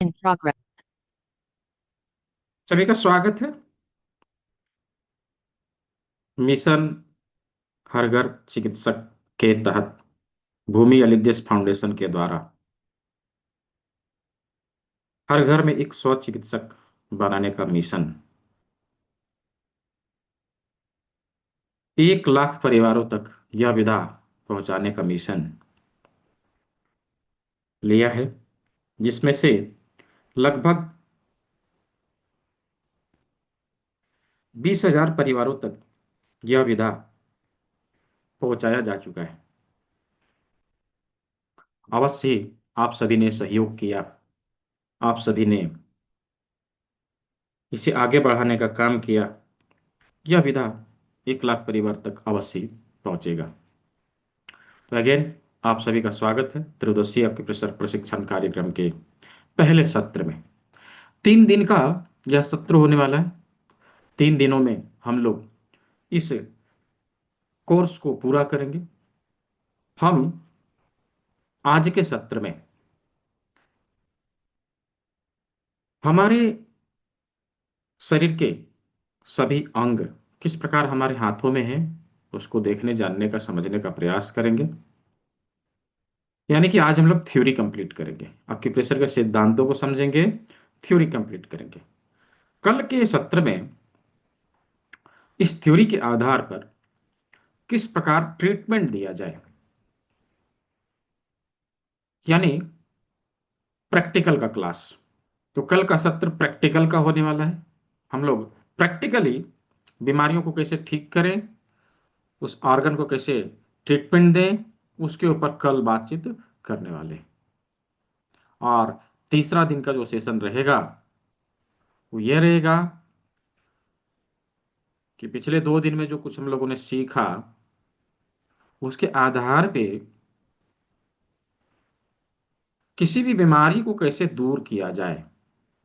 In progress. सभी का स्वागत है। मिशन हर घर चिकित्सक के तहत भूमि एलिजिस फाउंडेशन के द्वारा हर घर में एक स्व चिकित्सक बनाने का मिशन 1 लाख परिवारों तक यह विधा पहुंचाने का मिशन लिया है, जिसमें से लगभग 20,000 परिवारों तक यह विधा पहुंचाया जा चुका है। अवश्य ही आप सभी ने सहयोग किया, आप सभी ने इसे आगे बढ़ाने का काम किया। यह विधा 1 लाख परिवार तक अवश्य ही पहुंचेगा। तो अगेन आप सभी का स्वागत है त्रयोदशीय आपके प्रशिक्षण कार्यक्रम के पहले सत्र में। 3 दिन का यह सत्र होने वाला है। 3 दिनों में हम लोग इस कोर्स को पूरा करेंगे। हम आज के सत्र में हमारे शरीर के सभी अंग किस प्रकार हमारे हाथों में हैं, उसको देखने, जानने का, समझने का प्रयास करेंगे। यानी कि आज हम लोग थ्योरी कंप्लीट करेंगे, एक्यूप्रेशर के सिद्धांतों को समझेंगे, थ्योरी कंप्लीट करेंगे। कल के सत्र में इस थ्योरी के आधार पर किस प्रकार ट्रीटमेंट दिया जाए, यानी प्रैक्टिकल का क्लास। तो कल का सत्र प्रैक्टिकल का होने वाला है। हम लोग प्रैक्टिकली बीमारियों को कैसे ठीक करें, उस ऑर्गन को कैसे ट्रीटमेंट दें, उसके ऊपर कल बातचीत करने वाले हैं। और तीसरा दिन का जो सेशन रहेगा वो ये रहेगा कि पिछले 2 दिन में जो कुछ हम लोगों ने सीखा, उसके आधार पे किसी भी बीमारी को कैसे दूर किया जाए,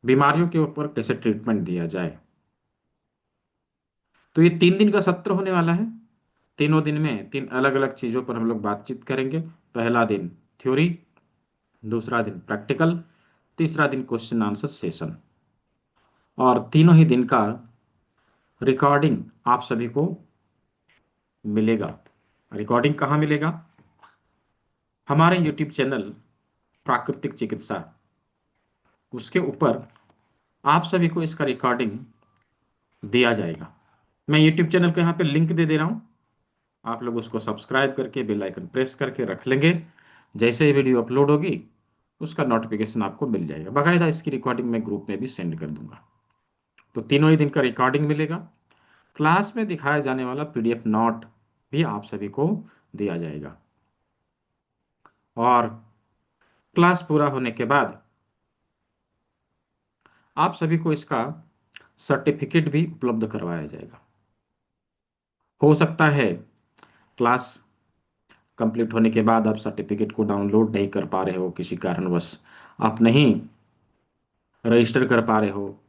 बीमारियों के ऊपर कैसे ट्रीटमेंट दिया जाए। तो ये 3 दिन का सत्र होने वाला है। तीनों दिन में 3 अलग अलग चीजों पर हम लोग बातचीत करेंगे। पहला दिन थ्योरी, दूसरा दिन प्रैक्टिकल, तीसरा दिन क्वेश्चन आंसर सेशन। और तीनों ही दिन का रिकॉर्डिंग आप सभी को मिलेगा। रिकॉर्डिंग कहाँ मिलेगा? हमारे यूट्यूब चैनल प्राकृतिक चिकित्सा, उसके ऊपर आप सभी को इसका रिकॉर्डिंग दिया जाएगा। मैं यूट्यूब चैनल को यहाँ पे लिंक दे दे रहा हूँ। आप लोग उसको सब्सक्राइब करके बेल आइकन प्रेस करके रख लेंगे। जैसे ही वीडियो अपलोड होगी उसका नोटिफिकेशन आपको मिल जाएगा। बाकायदा इसकी रिकॉर्डिंग मैं ग्रुप में भी सेंड कर दूंगा। तो तीनों ही दिन का रिकॉर्डिंग मिलेगा। क्लास में दिखाया जाने वाला पीडीएफ नोट भी आप सभी को दिया जाएगा। और क्लास पूरा होने के बाद आप सभी को इसका सर्टिफिकेट भी उपलब्ध करवाया जाएगा। हो सकता है क्लास कंप्लीट होने के बाद आप सर्टिफिकेट को डाउनलोड नहीं कर पा रहे हो, किसी कारणवश आप नहीं रजिस्टर कर पा रहे हो,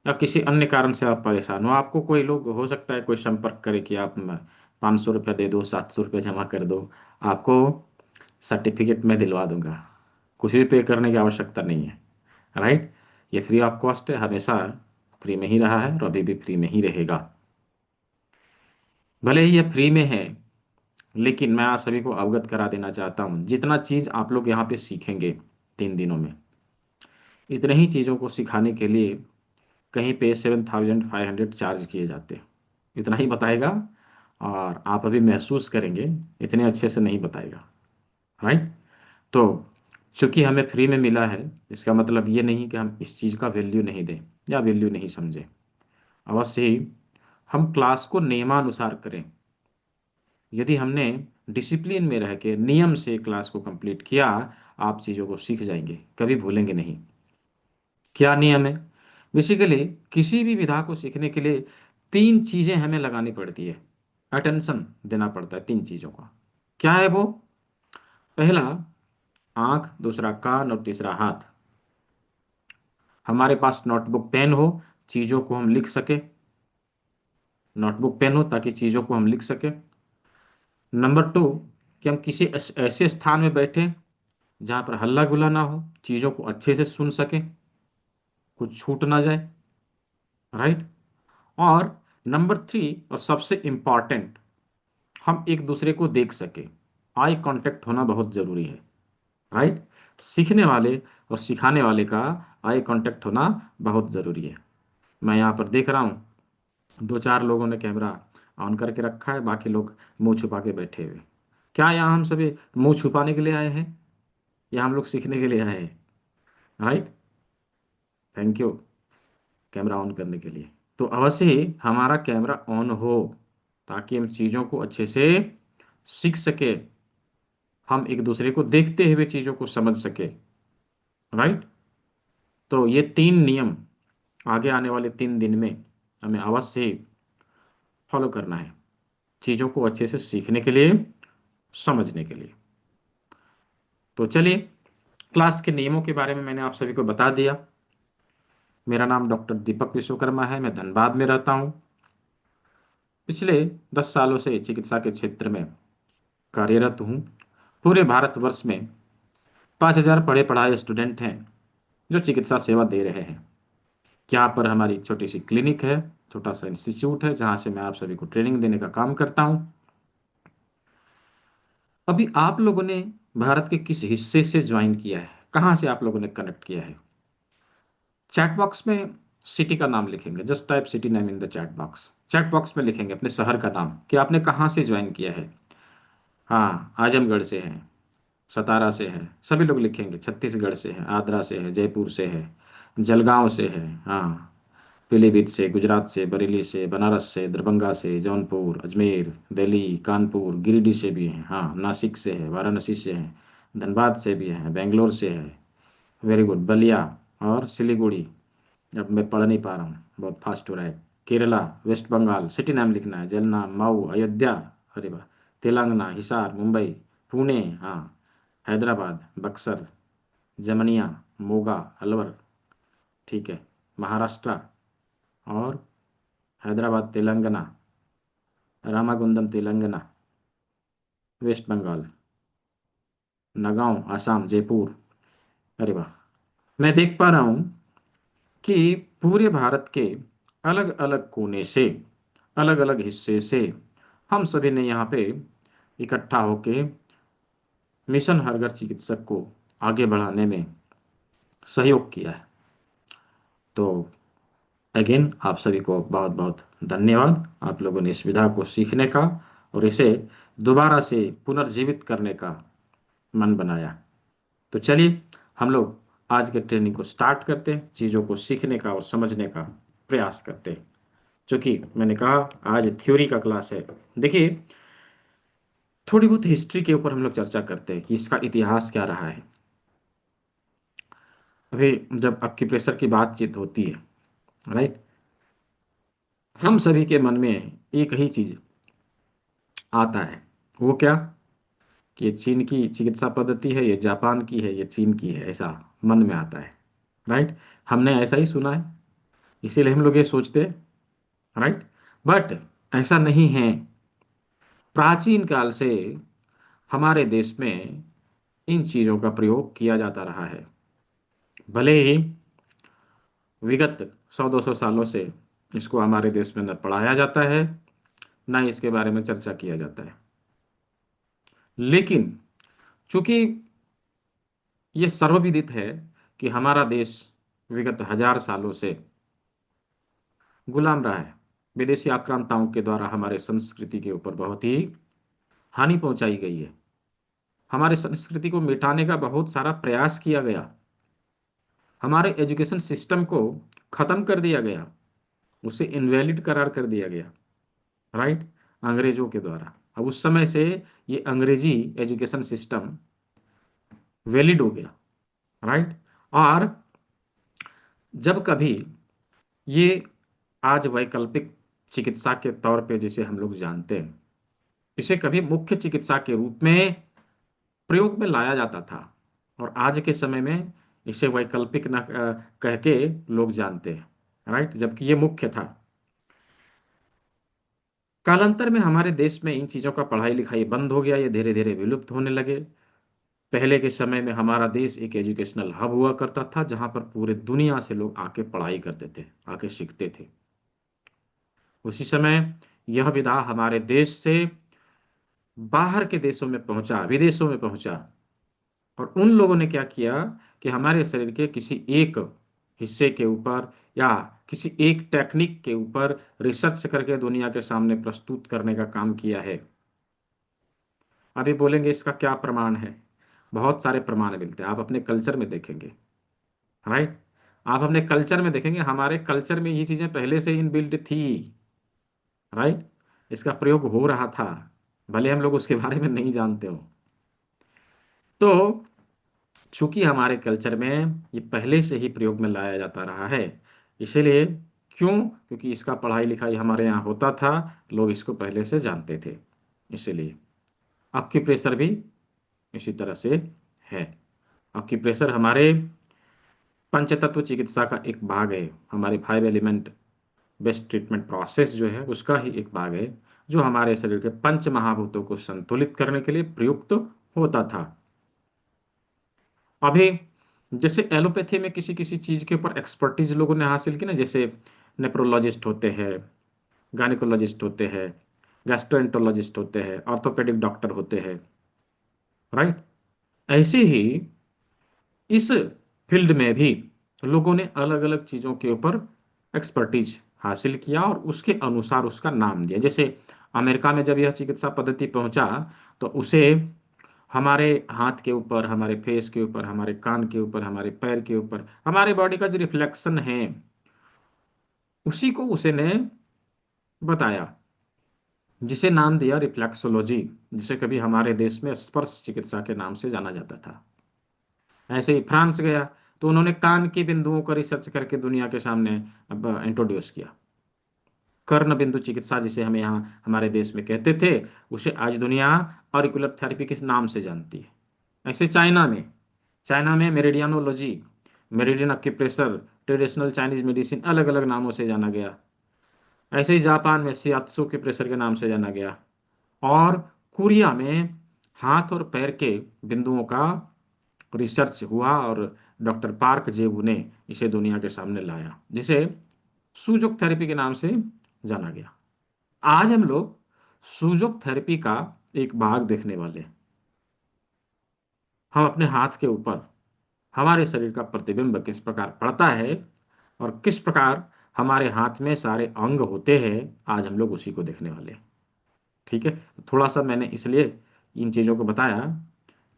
या किसी अन्य कारण से आप परेशान हो। आपको कोई लोग हो सकता है कोई संपर्क करे कि आप 500 रुपया दे दो, 700 रुपया जमा कर दो, आपको सर्टिफिकेट मैं दिलवा दूंगा। कुछ भी पे करने की आवश्यकता नहीं है। राइट? ये फ्री ऑफ कॉस्ट है, हमेशा फ्री में ही रहा है और अभी भी फ्री में ही रहेगा। भले ही ये फ्री में है, लेकिन मैं आप सभी को अवगत करा देना चाहता हूँ, जितना चीज़ आप लोग यहाँ पे सीखेंगे 3 दिनों में, इतने ही चीज़ों को सिखाने के लिए कहीं पे 7,500 चार्ज किए जाते हैं। इतना ही बताएगा और आप अभी महसूस करेंगे, इतने अच्छे से नहीं बताएगा। राइट? तो चूंकि हमें फ्री में मिला है, इसका मतलब ये नहीं कि हम इस चीज़ का वैल्यू नहीं दें या वैल्यू नहीं समझें। अवश्य ही हम क्लास को नियमानुसार करें। यदि हमने डिसिप्लिन में रह के नियम से क्लास को कंप्लीट किया, आप चीज़ों को सीख जाएंगे, कभी भूलेंगे नहीं। क्या नियम है? बेसिकली किसी भी विधा को सीखने के लिए 3 चीजें हमें लगानी पड़ती है, अटेंशन देना पड़ता है 3 चीजों का। क्या है वो? पहला आंख, दूसरा कान और तीसरा हाथ। हमारे पास नोटबुक पेन हो, चीजों को हम लिख सके। नोटबुक पेन हो ताकि चीजों को हम लिख सके। नंबर 2, कि हम किसी ऐसे स्थान में बैठे जहां पर हल्ला गुल्ला ना हो, चीजों को अच्छे से सुन सके। कुछ छूट ना जाए, राइट। और नंबर 3 और सबसे इम्पॉर्टेंट, हम एक दूसरे को देख सके, आई कांटेक्ट होना बहुत जरूरी है, राइट। सीखने वाले और सिखाने वाले का आई कांटेक्ट होना बहुत जरूरी है। मैं यहाँ पर देख रहा हूँ 2-4 लोगों ने कैमरा ऑन करके रखा है, बाकी लोग मुंह छुपा के बैठे हुए। क्या यहाँ हम सभी मुंह छुपाने के लिए आए हैं या हम लोग सीखने के लिए आए हैं, right. Thank you camera on करने के लिए। तो अवश्य ही हमारा कैमरा ऑन हो ताकि हम चीज़ों को अच्छे से सीख सके, हम एक दूसरे को देखते हुए चीज़ों को समझ सके, राइट। तो ये 3 नियम आगे आने वाले 3 दिन में हमें अवश्य ही फॉलो करना है, चीज़ों को अच्छे से सीखने के लिए, समझने के लिए। तो चलिए, क्लास के नियमों के बारे में मैंने आप सभी को बता दिया। मेरा नाम डॉक्टर दीपक विश्वकर्मा है, मैं धनबाद में रहता हूँ। पिछले 10 सालों से चिकित्सा के क्षेत्र में कार्यरत हूँ। पूरे भारतवर्ष में 5,000 पढ़े पढ़ाए स्टूडेंट हैं जो चिकित्सा सेवा दे रहे हैं। यहाँ पर हमारी एक छोटी सी क्लिनिक है, छोटा सा इंस्टीट्यूट है जहाँ से मैं आप सभी को ट्रेनिंग देने का काम करता हूँ। अभी आप लोगों ने भारत के किस हिस्से से ज्वाइन किया है, कहाँ से आप लोगों ने कनेक्ट किया है? चैट बॉक्स में सिटी का नाम लिखेंगे, just type city name in the chat box. Chat box में लिखेंगे अपने शहर का नाम कि आपने कहाँ से ज्वाइन किया है। हाँ, आजमगढ़ से है, सतारा से है, सभी लोग लिखेंगे। छत्तीसगढ़ से है, आगरा से है, जयपुर से है, जलगांव से है, हाँ, पीलीभीत से, गुजरात से, बरेली से, बनारस से, दरभंगा से, जौनपुर, अजमेर, दिल्ली, कानपुर, गिरिडीह से भी हैं, हाँ, नासिक से है, वाराणसी से है, धनबाद से भी है, बेंगलोर से है, वेरी गुड, बलिया और सिलीगुड़ी। अब मैं पढ़ नहीं पा रहा हूँ, बहुत फास्ट हो रहा है। केरला, वेस्ट बंगाल, सिटी नाम लिखना है, जलना, मऊ, अयोध्या, अरे वाह, तेलंगाना, हिसार, मुंबई, पुणे, हाँ, हैदराबाद, बक्सर, जमनिया, मोगा, अलवर, ठीक है, महाराष्ट्र और हैदराबाद तेलंगाना, रामागुंडम तेलंगाना, वेस्ट बंगाल, नगांव आसाम, जयपुर, अरे वाह। मैं देख पा रहा हूँ कि पूरे भारत के अलग अलग कोने से, अलग अलग हिस्से से हम सभी ने यहाँ पे इकट्ठा होके मिशन हरघर चिकित्सक को आगे बढ़ाने में सहयोग किया है। तो अगेन आप सभी को बहुत बहुत धन्यवाद, आप लोगों ने इस विधा को सीखने का और इसे दोबारा से पुनर्जीवित करने का मन बनाया। तो चलिए, हम लोग आज के ट्रेनिंग को स्टार्ट करते हैं, चीज़ों को सीखने का और समझने का प्रयास करते हैं। क्योंकि मैंने कहा आज थ्योरी का क्लास है। देखिए, थोड़ी बहुत हिस्ट्री के ऊपर हम लोग चर्चा करते हैं कि इसका इतिहास क्या रहा है। अभी जब आपकी प्रेशर की बातचीत होती है, राइट, हम सभी के मन में एक ही चीज आता है, वो क्या, कि ये चीन की चिकित्सा पद्धति है, ये जापान की है, ये चीन की है, ऐसा मन में आता है, राइट। हमने ऐसा ही सुना है, इसीलिए हम लोग ये सोचते हैं, राइट। बट ऐसा नहीं है। प्राचीन काल से हमारे देश में इन चीज़ों का प्रयोग किया जाता रहा है। भले ही विगत 100-200 सालों से इसको हमारे देश में न पढ़ाया जाता है, न इसके बारे में चर्चा किया जाता है, लेकिन चूंकि ये सर्वविदित है कि हमारा देश विगत 1000 सालों से गुलाम रहा है। विदेशी आक्रांताओं के द्वारा हमारे संस्कृति के ऊपर बहुत ही हानि पहुंचाई गई है। हमारे संस्कृति को मिटाने का बहुत सारा प्रयास किया गया, हमारे एजुकेशन सिस्टम को खत्म कर दिया गया, उसे इनवैलिड करार कर दिया गया, राइट, अंग्रेजों के द्वारा। अब उस समय से ये अंग्रेजी एजुकेशन सिस्टम वैलिड हो गया, राइट। और जब कभी ये आज वैकल्पिक चिकित्सा के तौर पे जिसे हम लोग जानते हैं, इसे कभी मुख्य चिकित्सा के रूप में प्रयोग में लाया जाता था, और आज के समय में इसे वैकल्पिक न कह के लोग जानते हैं, राइट, जबकि ये मुख्य था। कालांतर में हमारे देश में इन चीज़ों का पढ़ाई लिखाई बंद हो गया, ये धीरे धीरे विलुप्त होने लगे। पहले के समय में हमारा देश एक एजुकेशनल हब हुआ करता था, जहां पर पूरे दुनिया से लोग आके पढ़ाई करते थे, आके सीखते थे। उसी समय यह विधा हमारे देश से बाहर के देशों में पहुंचा, विदेशों में पहुंचा। और उन लोगों ने क्या किया कि हमारे शरीर के किसी एक हिस्से के ऊपर या किसी एक टेक्निक के ऊपर रिसर्च करके दुनिया के सामने प्रस्तुत करने का काम किया है। अभी बोलेंगे इसका क्या प्रमाण है? बहुत सारे प्रमाण मिलते हैं, आप अपने कल्चर में देखेंगे। राइट। आप अपने कल्चर में देखेंगे, हमारे कल्चर में ये चीजें पहले से इनबिल्ट थी। राइट। इसका प्रयोग हो रहा था, भले हम लोग उसके बारे में नहीं जानते हो। तो चूंकि हमारे कल्चर में ये पहले से ही प्रयोग में लाया जाता रहा है, इसीलिए क्यों? क्योंकि इसका पढ़ाई लिखाई हमारे यहाँ होता था, लोग इसको पहले से जानते थे, इसीलिए। प्रेशर भी इसी तरह से है। प्रेशर हमारे पंचतत्व चिकित्सा का एक भाग है, हमारे 5 एलिमेंट बेस्ट ट्रीटमेंट प्रोसेस जो है उसका ही एक भाग है, जो हमारे शरीर के पंच महाभूतों को संतुलित करने के लिए प्रयुक्त होता था। अभी जैसे एलोपैथी में किसी किसी चीज के ऊपर एक्सपर्टीज लोगों ने हासिल की ना, जैसे नेफ्रोलॉजिस्ट होते हैं, गायनिकोलॉजिस्ट होते हैं, गैस्ट्रोएंटरोलॉजिस्ट होते हैं, ऑर्थोपेडिक डॉक्टर होते हैं। राइट। ऐसे ही इस फील्ड में भी लोगों ने अलग अलग चीजों के ऊपर एक्सपर्टीज हासिल किया और उसके अनुसार उसका नाम दिया। जैसे अमेरिका में जब यह चिकित्सा पद्धति पहुंचा, तो उसे हमारे हाथ के ऊपर, हमारे फेस के ऊपर, हमारे कान के ऊपर, हमारे पैर के ऊपर, हमारे बॉडी का जो रिफ्लेक्शन है, उसी को उसे ने बताया, जिसे नाम दिया रिफ्लेक्सोलॉजी, जिसे कभी हमारे देश में स्पर्श चिकित्सा के नाम से जाना जाता था। ऐसे ही फ्रांस गया, तो उन्होंने कान के बिंदुओं का रिसर्च करके दुनिया के सामने अब इंट्रोड्यूस किया। कर्ण बिंदु चिकित्सा जिसे हम यहाँ हमारे देश में कहते थे, उसे आज दुनिया ऑरिकुलर थेरेपी के नाम से जानती है। ऐसे चाइना में meridianology, meridian acupressure, traditional Chinese medicine अलग अलग नामों से जाना गया। ऐसे ही जापान में शियात्सु के प्रेशर के नाम से जाना गया। और कोरिया में हाथ और पैर के बिंदुओं का रिसर्च हुआ, और डॉक्टर पार्क जेबू ने इसे दुनिया के सामने लाया, जिसे सूजोक थेरेपी के नाम से जाना गया। आज हम लोग सूजोक थेरेपी का एक भाग देखने वाले हैं। हम अपने हाथ के ऊपर हमारे शरीर का प्रतिबिंब किस प्रकार पड़ता है और किस प्रकार हमारे हाथ में सारे अंग होते हैं, आज हम लोग उसी को देखने वाले हैं। ठीक है, तो थोड़ा सा मैंने इसलिए इन चीज़ों को बताया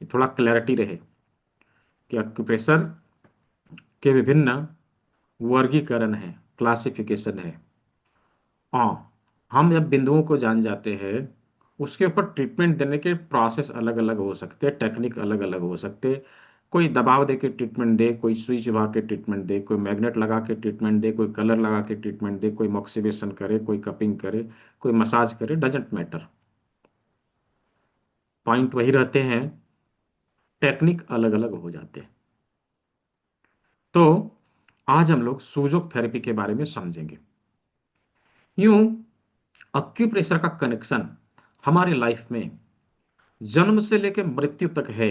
कि थोड़ा क्लैरिटी रहे कि एक्यूप्रेशर के विभिन्न वर्गीकरण है, क्लासिफिकेशन है। हाँ, हम जब बिंदुओं को जान जाते हैं, उसके ऊपर ट्रीटमेंट देने के प्रोसेस अलग अलग हो सकते हैं, टेक्निक अलग अलग हो सकते हैं। कोई दबाव दे के ट्रीटमेंट दे, कोई सुई चुभा के ट्रीटमेंट दे, कोई मैग्नेट लगा के ट्रीटमेंट दे, कोई कलर लगा के ट्रीटमेंट दे, कोई मॉक्सिवेशन करे, कोई कपिंग करे, कोई मसाज करे, डजेंट मैटर। पॉइंट वही रहते हैं, टेक्निक अलग अलग हो जाते हैं। तो आज हम लोग सूजोक थेरेपी के बारे में समझेंगे। यूं एक्यूप्रेशर का कनेक्शन हमारे लाइफ में जन्म से लेके मृत्यु तक है।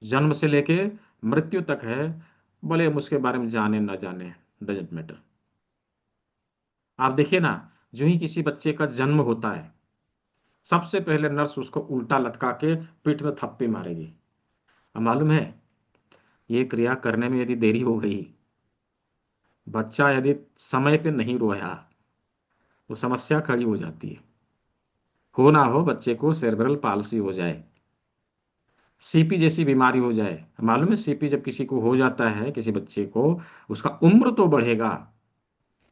जन्म से लेके मृत्यु तक है, भले हम उसके बारे में जाने ना जाने, डजेंट मैटर। आप देखिए ना, जो ही किसी बच्चे का जन्म होता है, सबसे पहले नर्स उसको उल्टा लटका के पीठ में थप्पी मारेगी। अब मालूम है, ये क्रिया करने में यदि देरी हो गई, बच्चा यदि समय पे नहीं रोया, तो समस्या खड़ी हो जाती है। हो ना हो बच्चे को सेरेब्रल पाल्सी हो जाए, सीपी जैसी बीमारी हो जाए। मालूम है, सीपी जब किसी को हो जाता है, किसी बच्चे को, उसका उम्र तो बढ़ेगा,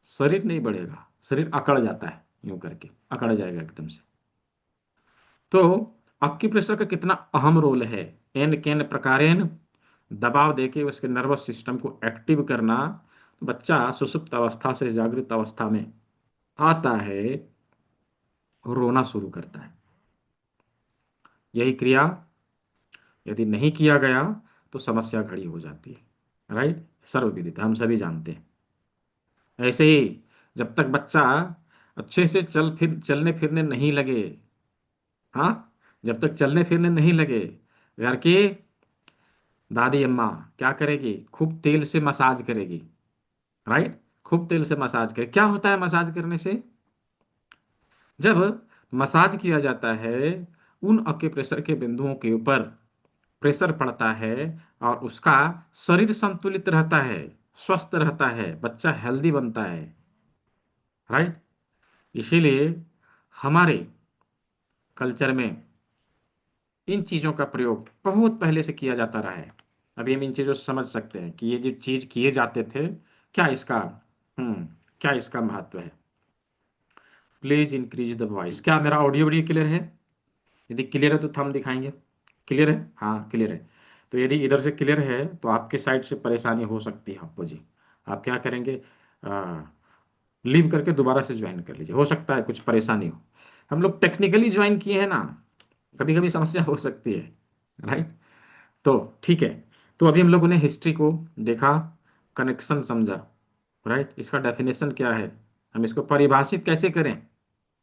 शरीर नहीं बढ़ेगा, शरीर अकड़ जाता है, यूं करके अकड़ जाएगा एकदम से। तो एक्यूप्रेशर का कितना अहम रोल है, एन केन प्रकारेण दबाव देके उसके नर्वस सिस्टम को एक्टिव करना। बच्चा सुसुप्त अवस्था से जागृत अवस्था में आता है, रोना शुरू करता है। यही क्रिया यदि नहीं किया गया, तो समस्या खड़ी हो जाती है। राइट, सर्वविदित, हम सभी जानते हैं। ऐसे ही जब तक बच्चा अच्छे से चलने फिरने नहीं लगे, हाँ, जब तक चलने फिरने नहीं लगे, घर की दादी अम्मा क्या करेगी? खूब तेल से मसाज करेगी, राइट? खूब तेल से मसाज करे। क्या होता है मसाज करने से? जब मसाज किया जाता है, उन अक्यूप्रेशर के बिंदुओं के ऊपर प्रेशर पड़ता है और उसका शरीर संतुलित रहता है, स्वस्थ रहता है, बच्चा हेल्दी बनता है, राइट? इसीलिए हमारे कल्चर में इन चीजों का प्रयोग बहुत पहले से किया जाता रहा है। अभी हम इन चीजों से समझ सकते हैं कि ये जो चीज किए जाते थे, क्या इसका हम्म क्या इसका महत्व है। Please increase the voice. क्या मेरा ऑडियो वीडियो क्लियर है? यदि क्लियर है तो थंब दिखाएंगे। क्लियर है? हाँ क्लियर है। तो यदि इधर से क्लियर है तो आपके साइड से परेशानी हो सकती है आपको जी। आप क्या करेंगे? लीव करके दोबारा से ज्वाइन कर लीजिए, हो सकता है कुछ परेशानी हो। हम लोग टेक्निकली ज्वाइन किए हैं ना, कभी कभी समस्या हो सकती है, राइट? तो ठीक है। तो अभी हम लोगों ने हिस्ट्री को देखा, कनेक्शन समझा, राइट? इसका डेफिनेशन क्या है, हम इसको परिभाषित कैसे करें,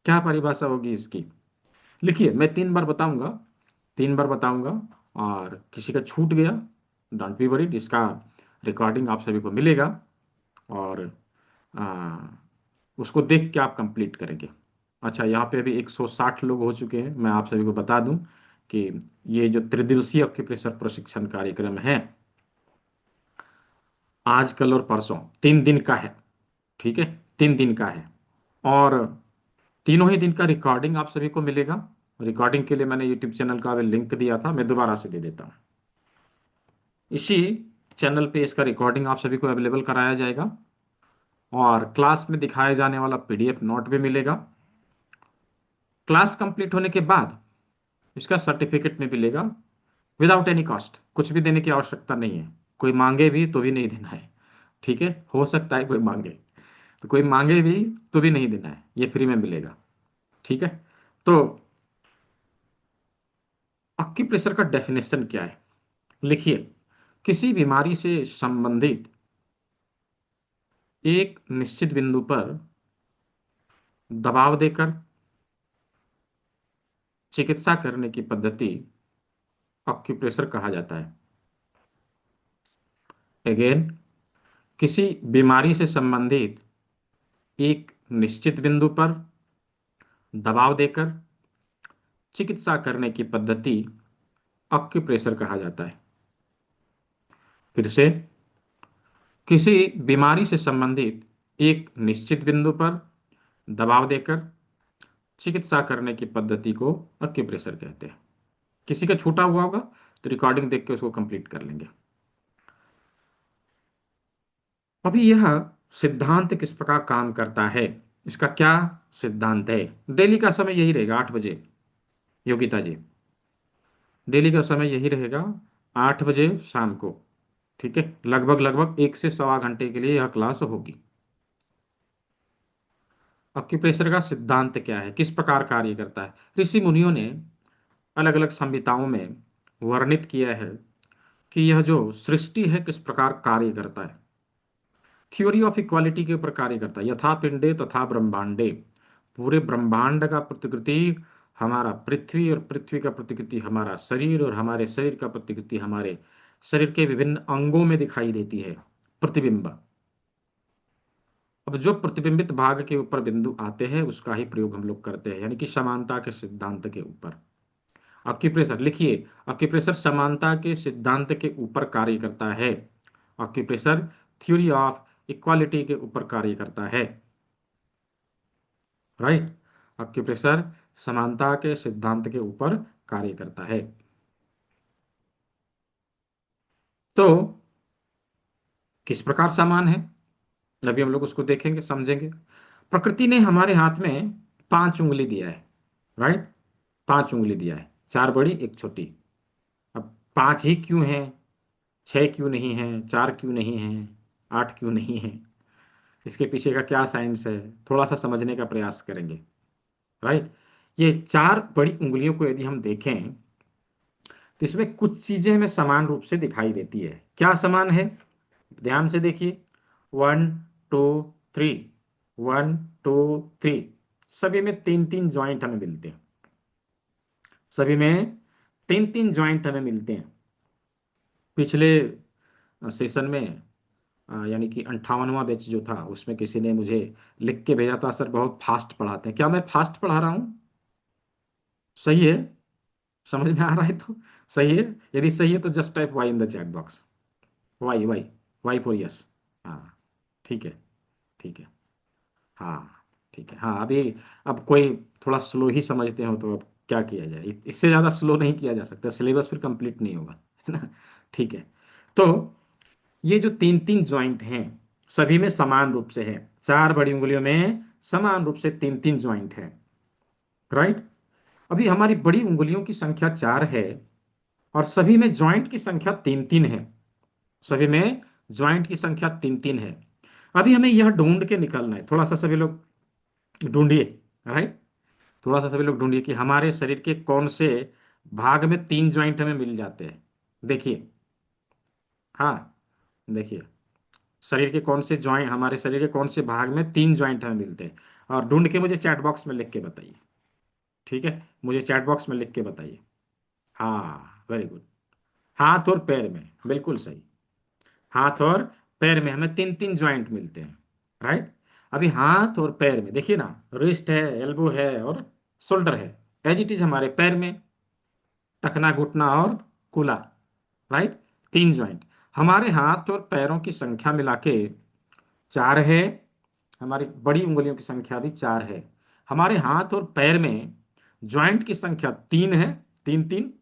क्या परिभाषा होगी इसकी। लिखिए, मैं 3 बार बताऊंगा, 3 बार बताऊंगा, और किसी का छूट गया डोंट बी वरीड, इसका रिकॉर्डिंग आप सभी को मिलेगा, और आ, उसको देख के आप कंप्लीट करेंगे। अच्छा, यहाँ पे अभी 160 लोग हो चुके हैं। मैं आप सभी को बता दूं कि ये जो त्रिदिवसीय अक्यूप्रेशर प्रशिक्षण कार्यक्रम है, आज कल और परसों 3 दिन का है, ठीक है? 3 दिन का है, और तीनों ही दिन का रिकॉर्डिंग आप सभी को मिलेगा। रिकॉर्डिंग के लिए मैंने यूट्यूब चैनल का लिंक दिया था, मैं दोबारा से दे देता हूँ। इसी चैनल पे इसका रिकॉर्डिंग आप सभी को अवेलेबल कराया जाएगा, और क्लास में दिखाए जाने वाला पीडीएफ नोट भी मिलेगा। क्लास कंप्लीट होने के बाद इसका सर्टिफिकेट में मिलेगा, विदाउट एनी कॉस्ट। कुछ भी देने की आवश्यकता नहीं है, कोई मांगे भी तो भी नहीं देना है, ठीक है? हो सकता है कोई मांगे, तो कोई मांगे भी तो भी नहीं देना है, ये फ्री में मिलेगा, ठीक है? तो एक्यूप्रेशर का डेफिनेशन क्या है? लिखिए, किसी बीमारी से संबंधित एक निश्चित बिंदु पर दबाव देकर चिकित्सा करने की पद्धति एक्यूप्रेशर कहा जाता है। अगेन, किसी बीमारी से संबंधित एक निश्चित बिंदु पर दबाव देकर चिकित्सा करने की पद्धति एक्यूप्रेशर कहा जाता है। फिर से, किसी बीमारी से संबंधित एक निश्चित बिंदु पर दबाव देकर चिकित्सा करने की पद्धति को एक्यूप्रेशर कहते हैं। किसी का छूटा हुआ होगा तो रिकॉर्डिंग देख के उसको कंप्लीट कर लेंगे। अभी यह सिद्धांत किस प्रकार काम करता है, इसका क्या सिद्धांत है? डेली का समय यही रहेगा 8 बजे, योगिता जी। डेली का समय यही रहेगा, 8 बजे शाम को, ठीक है? लगभग लगभग 1 से 1.25 घंटे के लिए यह क्लास होगी। अक्यूप्रेशर का सिद्धांत क्या है, किस प्रकार कार्य करता है? ऋषि मुनियों ने अलग अलग संहिताओं में वर्णित किया है कि यह जो सृष्टि है किस प्रकार कार्य करता है। थ्योरी ऑफ इक्वालिटी के ऊपर कार्य करता है। यथा पिंडे तथा ब्रह्मांडे, पूरे ब्रह्मांड का प्रतिकृति हमारा पृथ्वी, और पृथ्वी का प्रतिकृति हमारा शरीर, और हमारे शरीर का प्रतिकृति हमारे शरीर के विभिन्न अंगों में दिखाई देती है, प्रतिबिंब। अब जो प्रतिबिंबित भाग के ऊपर बिंदु आते हैं उसका ही प्रयोग हम लोग करते हैं, यानी कि समानता के सिद्धांत के ऊपर। ऑक्यूप्रेशर लिखिए, ऑक्यूप्रेशर समानता के सिद्धांत के ऊपर कार्य करता है। ऑक्यूप्रेशर थ्योरी ऑफ इक्वालिटी के ऊपर कार्य करता है, राइट? ऑक्यूप्रेशर समानता के सिद्धांत के ऊपर कार्य करता है। तो किस प्रकार समान है, अभी हम लोग उसको देखेंगे, समझेंगे। प्रकृति ने हमारे हाथ में 5 उंगली दिया है, राइट? 5 उंगली दिया है, 4 बड़ी 1 छोटी। अब 5 ही क्यों है, 6 क्यों नहीं है, 4 क्यों नहीं है, 8 क्यों नहीं है? इसके पीछे का क्या साइंस है, थोड़ा सा समझने का प्रयास करेंगे, राइट? ये 4 बड़ी उंगलियों को यदि हम देखें तो इसमें कुछ चीजें हमें समान रूप से दिखाई देती है। क्या समान है? ध्यान से देखिए, 1 2 3, 1 2 3, सभी में 3 3 जॉइंट हमें मिलते हैं, सभी में तीन तीन ज्वाइंट हमें मिलते हैं। पिछले सेशन में यानी कि 58वां बैच जो था उसमें किसी ने मुझे लिख के भेजा था, सर बहुत फास्ट पढ़ाते हैं। क्या मैं फास्ट पढ़ा रहा हूँ? सही है? समझ में आ रहा है तो सही है। यदि सही है तो just type Y in the chat box. Y Y, Y for yes. हाँ, ठीक है, ठीक है। हाँ, ठीक है। हाँ, अभी अब कोई थोड़ा स्लो ही समझते हो तो अब क्या किया जाए, इससे ज़्यादा स्लो नहीं किया जा सकता, सिलेबस फिर कंप्लीट नहीं होगा, है ना। ठीक है। तो ये जो तीन तीन ज्वाइंट हैं सभी में समान रूप से है, चार बड़ी उंगलियों में समान रूप से तीन तीन ज्वाइंट है, राइट। अभी हमारी बड़ी उंगलियों की संख्या चार है और सभी में ज्वाइंट की संख्या तीन तीन है। सभी में ज्वाइंट की संख्या तीन तीन है। अभी हमें यह ढूंढ के निकालना है, थोड़ा सा सभी लोग ढूंढिए, राइट। थोड़ा सा सभी लोग ढूंढिए कि हमारे शरीर के कौन से भाग में तीन ज्वाइंट हमें मिल जाते हैं। देखिए, हाँ, देखिए, शरीर के कौन से ज्वाइंट, हमारे शरीर के कौन से भाग में तीन ज्वाइंट हमें मिलते हैं, और ढूंढ के मुझे चैट बॉक्स में लिख के बताइए। ठीक है, मुझे चैट बॉक्स में लिख के बताइए। हाँ, वेरी गुड। हाथ और पैर में, बिल्कुल सही। हाथ और पैर में हमें तीन तीन ज्वाइंट मिलते हैं, राइट। अभी हाथ और पैर में देखिए ना, रिस्ट है, एल्बो है और शोल्डर है। एज इट इज हमारे पैर में टखना, घुटना और कूला, राइट। तीन ज्वाइंट। हमारे हाथ और पैरों की संख्या मिला के चार है। हमारी बड़ी उंगलियों की संख्या भी चार है। हमारे हाथ और पैर में ज्वाइंट की संख्या तीन है, तीन तीन।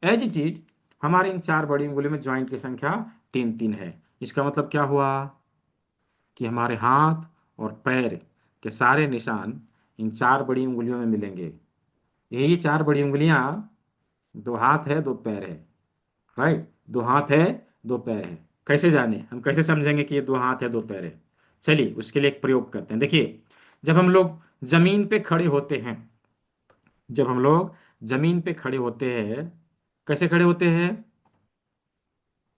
एज इट इज हमारे इन चार बड़ी उंगलियों में ज्वाइंट की संख्या तीन तीन है। इसका मतलब क्या हुआ कि हमारे हाथ और पैर के सारे निशान इन चार बड़ी उंगलियों में मिलेंगे। यही चार बड़ी उंगलियां, दो हाथ है दो पैर है, राइट। दो हाथ है दो पैर है। कैसे जाने, हम कैसे समझेंगे कि ये दो हाथ है दो पैर है? चलिए उसके लिए एक प्रयोग करते हैं। देखिए, जब हम लोग जमीन पे खड़े होते हैं, जब हम लोग जमीन पे खड़े होते हैं, कैसे खड़े होते हैं?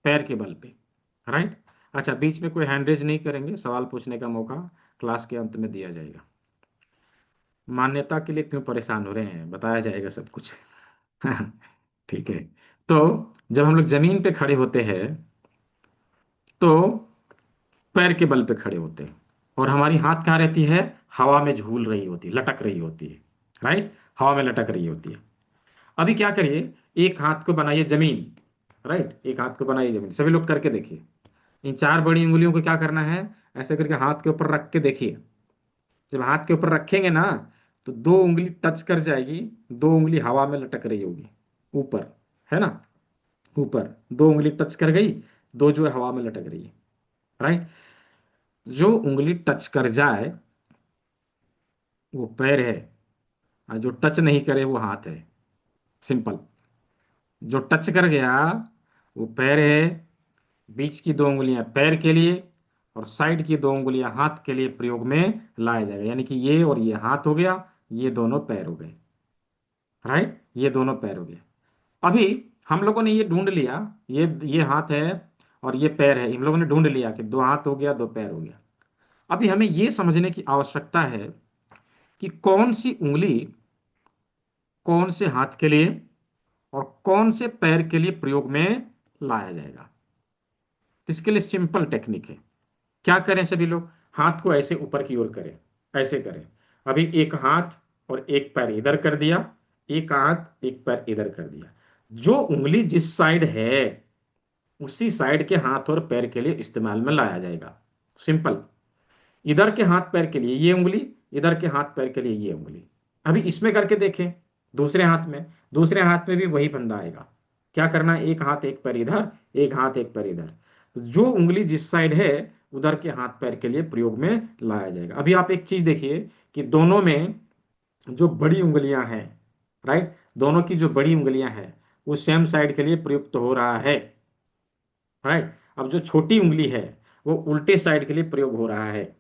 पैर के बल पे, राइट। अच्छा, बीच में कोई हैंड रेज नहीं करेंगे, सवाल पूछने का मौका क्लास के अंत में दिया जाएगा। मान्यता के लिए क्यों परेशान हो रहे हैं, बताया जाएगा सब कुछ। ठीक है। तो जब हम लोग जमीन पे खड़े होते हैं तो पैर के बल पे खड़े होते हैं, और हमारी हाथ कहाँ रहती है? हवा में झूल रही होती है, लटक रही होती है, राइट। हवा में लटक रही होती है। अभी क्या करिए, एक हाथ को बनाइए जमीन, राइट। एक हाथ को बनाइए जमीन, सभी लोग करके देखिए। इन चार बड़ी उंगलियों को क्या करना है, ऐसे करके हाथ के ऊपर रख के देखिए। जब हाथ के ऊपर रखेंगे ना, तो दो उंगली टच कर जाएगी, दो उंगली हवा में लटक रही होगी ऊपर, है ना। ऊपर दो उंगली टच कर गई, दो जो है हवा में लटक रही है, राइट। जो उंगली टच कर जाए वो पैर है, और जो टच नहीं करे वो हाथ है। सिंपल। जो टच कर गया वो पैर है, बीच की दो उंगलियां पैर के लिए और साइड की दो उंगलियां हाथ के लिए प्रयोग में लाया जाएगा, यानी कि ये और ये हाथ हो गया, ये दोनों पैर हो गए, राइट। ये दोनों पैर हो गए। अभी हम लोगों ने ये ढूंढ लिया, ये हाथ है और ये पैर है, इन लोगों ने ढूंढ लिया कि दो हाथ हो गया दो पैर हो गया। अभी हमें ये समझने की आवश्यकता है कि कौन सी उंगली कौन से हाथ के लिए और कौन से पैर के लिए प्रयोग में लाया जाएगा। तो इसके लिए सिंपल टेक्निक है। क्या करें सभी लोग, हाथ को ऐसे ऊपर की ओर करें, ऐसे करें। अभी एक हाथ और एक पैर इधर कर दिया, एक हाथ एक पैर इधर कर दिया। जो उंगली जिस साइड है उसी साइड के हाथ और पैर के लिए इस्तेमाल में लाया जाएगा। सिंपल। इधर के हाथ पैर के लिए ये उंगली, इधर के हाथ पैर के लिए ये उंगली। अभी इसमें करके देखें, दूसरे हाथ में, दूसरे हाथ में भी वही फंदा आएगा। क्या करना है, एक हाथ एक पैर इधर, एक हाथ एक पैर इधर। तो जो उंगली जिस साइड है उधर के हाथ पैर के लिए प्रयोग में लाया जाएगा। अभी आप एक चीज देखिए कि दोनों में जो बड़ी उंगलियां हैं, राइट, दोनों की जो बड़ी उंगलियां हैं वो सेम साइड के लिए प्रयुक्त हो रहा है, राइट। अब जो छोटी उंगली है वो उल्टे साइड के लिए प्रयोग हो रहा है।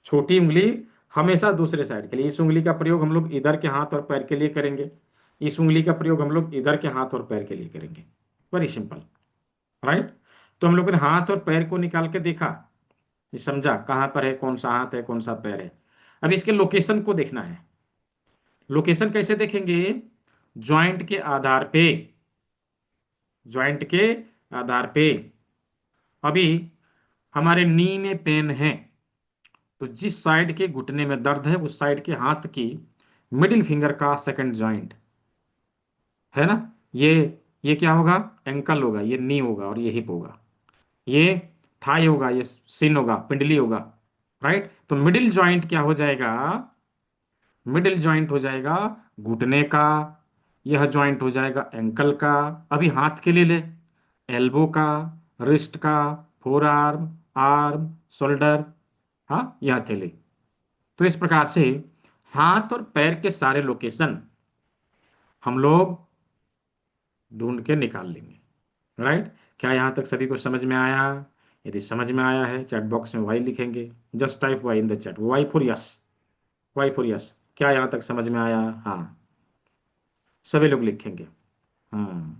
छोटी उंगली हमेशा दूसरे साइड के लिए, इस उंगली का प्रयोग हम लोग इधर के हाथ और पैर के लिए करेंगे, इस उंगली का प्रयोग हम लोग इधर के हाथ और पैर के लिए करेंगे। Very simple, right. तो हम लोगों ने हाथ और पैर को निकाल के देखा, ये समझा कहाँ पर है, कौन सा हाथ है कौन सा पैर है। अब इसके लोकेशन को देखना है। लोकेशन कैसे देखेंगे, ज्वाइंट के आधार पे, ज्वाइंट के आधार पे अभी हमारे नी में पेन है, तो जिस साइड के घुटने में दर्द है उस साइड के हाथ की मिडिल फिंगर का सेकंड ज्वाइंट है ना, ये ये क्या होगा, एंकल होगा, ये नी होगा और ये हिप होगा, ये थाई होगा, ये सिन होगा, पिंडली होगा, राइट। तो मिडिल जॉइंट क्या हो जाएगा, मिडिल जॉइंट हो जाएगा घुटने का, यह जॉइंट हो जाएगा एंकल का। अभी हाथ के लिए ले, एल्बो का, रिस्ट का, फोर आर्म, आर्म, शोल्डर, हाँ यह हथेली। तो इस प्रकार से हाथ और पैर के सारे लोकेशन हम लोग ढूंढ के निकाल लेंगे, राइट। क्या यहाँ तक सभी को समझ में आया? यदि समझ में आया है चैट बॉक्स में वाई लिखेंगे, just type Y in the chat, Y for yes, Y for yes. क्या यहाँ तक समझ में आया? हाँ, सभी लोग लिखेंगे। हम्म,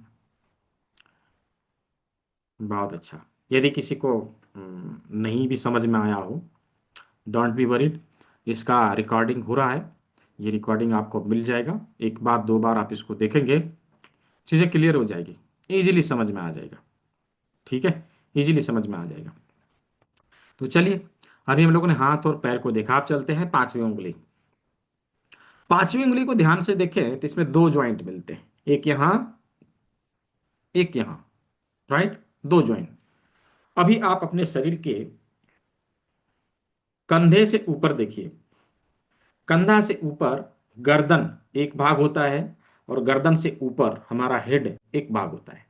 बहुत अच्छा। यदि किसी को नहीं भी समझ में आया हो, डोंट बी वरीड, इसका रिकॉर्डिंग हो रहा है, ये रिकॉर्डिंग आपको मिल जाएगा, एक बार दो बार आप इसको देखेंगे, चीज़ें क्लियर हो जाएगी, इजीली समझ में आ जाएगा, ठीक है, इजीली समझ में आ जाएगा। तो चलिए, अभी हम लोगों ने हाथ और पैर को देखा, आप चलते हैं पांचवी उंगली। पांचवी उंगली को ध्यान से देखें तो इसमें दो ज्वाइंट मिलते हैं, एक यहां, एक यहां, राइट, दो ज्वाइंट। अभी आप अपने शरीर के कंधे से ऊपर देखिए, कंधा से ऊपर गर्दन एक भाग होता है, और गर्दन से ऊपर हमारा हेड एक भाग होता है,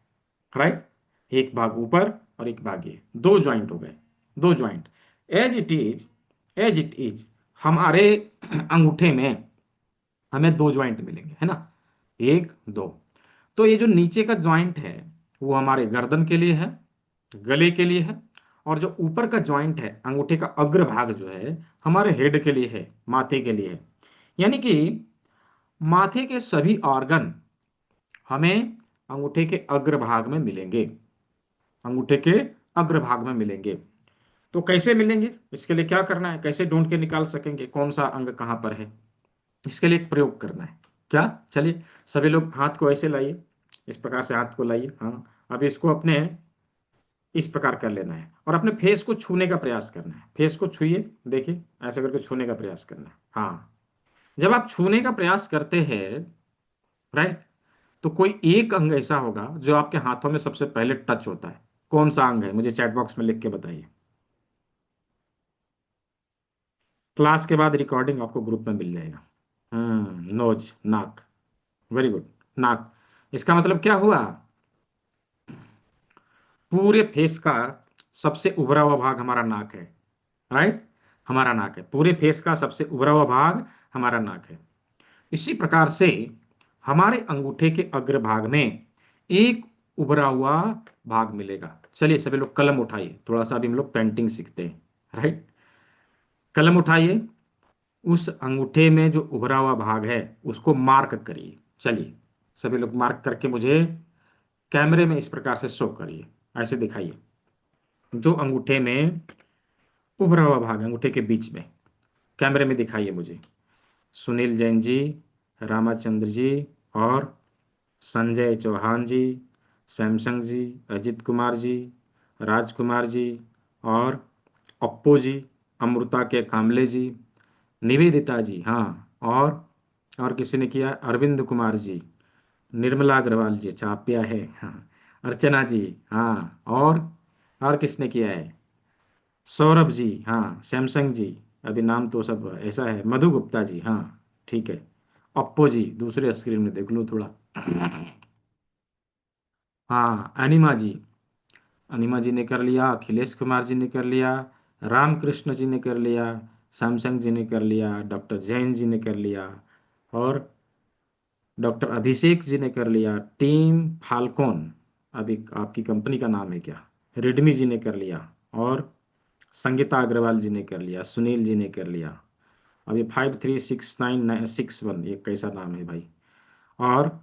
राइट। एक भाग ऊपर और एक भाग ये, दो ज्वाइंट हो गए, दो joint. As it is, as it is हमारे अंगूठे में हमें दो ज्वाइंट मिलेंगे, है ना, एक दो। तो ये जो नीचे का ज्वाइंट है वो हमारे गर्दन के लिए है, गले के लिए है, और जो ऊपर का ज्वाइंट है अंगूठे का अग्र भाग जो है हमारे हेड के लिए है, माथे के लिए है। यानी कि माथे के सभी ऑर्गन हमें अंगूठे के अग्र भाग में मिलेंगे, अंगूठे के अग्र भाग में मिलेंगे। तो कैसे मिलेंगे, इसके लिए क्या करना है, कैसे ढूंढ के निकाल सकेंगे कौन सा अंग कहाँ पर है, इसके लिए एक प्रयोग करना है। क्या, चलिए सभी लोग हाथ को ऐसे लाइए, इस प्रकार से हाथ को लाइए, हाँ। अब इसको अपने इस प्रकार कर लेना है और अपने फेस को छूने का प्रयास करना है, फेस को छूइए, देखिए ऐसे करके छूने का प्रयास करना है, हाँ। जब आप छूने का प्रयास करते हैं, राइट, तो कोई एक अंग ऐसा होगा जो आपके हाथों में सबसे पहले टच होता है, कौन सा अंग है मुझे चैट बॉक्स में लिख के बताइए। क्लास के बाद रिकॉर्डिंग आपको ग्रुप में मिल जाएगा। नोज, नाक, वेरी गुड, नाक। इसका मतलब क्या हुआ, पूरे फेस का सबसे उभरा हुआ भाग हमारा नाक है, राइट, हमारा नाक है, पूरे फेस का सबसे उभरा हुआ भाग हमारा नाक है। इसी प्रकार से हमारे अंगूठे के अग्र भाग में एक उभरा हुआ भाग मिलेगा। चलिए सभी लोग कलम उठाइए, थोड़ा सा अभी हम लोग पेंटिंग सीखते हैं, राइट। कलम उठाइए, उस अंगूठे में जो उभरा हुआ भाग है उसको मार्क करिए। चलिए सभी लोग मार्क करके मुझे कैमरे में इस प्रकार से शो करिए, ऐसे दिखाइए, जो अंगूठे में उभरा हुआ भाग है अंगूठे के बीच में, कैमरे में दिखाइए मुझे। सुनील जैन जी, रामाचंद्र जी, और संजय चौहान जी, सैमसंग जी, अजित कुमार जी, राजकुमार जी, और अप्पू जी, अमृता के कामले जी, निवेदिता जी, हाँ, और किसी ने किया, अरविंद कुमार जी, निर्मला अग्रवाल जी, चाप्या है, हाँ, अर्चना जी, हाँ, और किसने किया है, सौरभ जी, हाँ, सैमसंग जी, अभी नाम तो सब ऐसा है, मधु गुप्ता जी, हाँ, ठीक है, अप्पो जी दूसरे स्क्रीन में देख लो थोड़ा, हाँ, अनिमा जी, अनिमा जी ने कर लिया, अखिलेश कुमार जी ने कर लिया, रामकृष्ण जी ने कर लिया, सैमसंग जी ने कर लिया, डॉक्टर जैन जी ने कर लिया, और डॉक्टर अभिषेक जी ने कर लिया, टीम फाल्कोन, अभी आपकी कंपनी का नाम है क्या, रेडमी जी ने कर लिया, और संगीता अग्रवाल जी ने कर लिया, सुनील जी ने कर लिया। अब ये 536961, ये कैसा नाम है भाई, और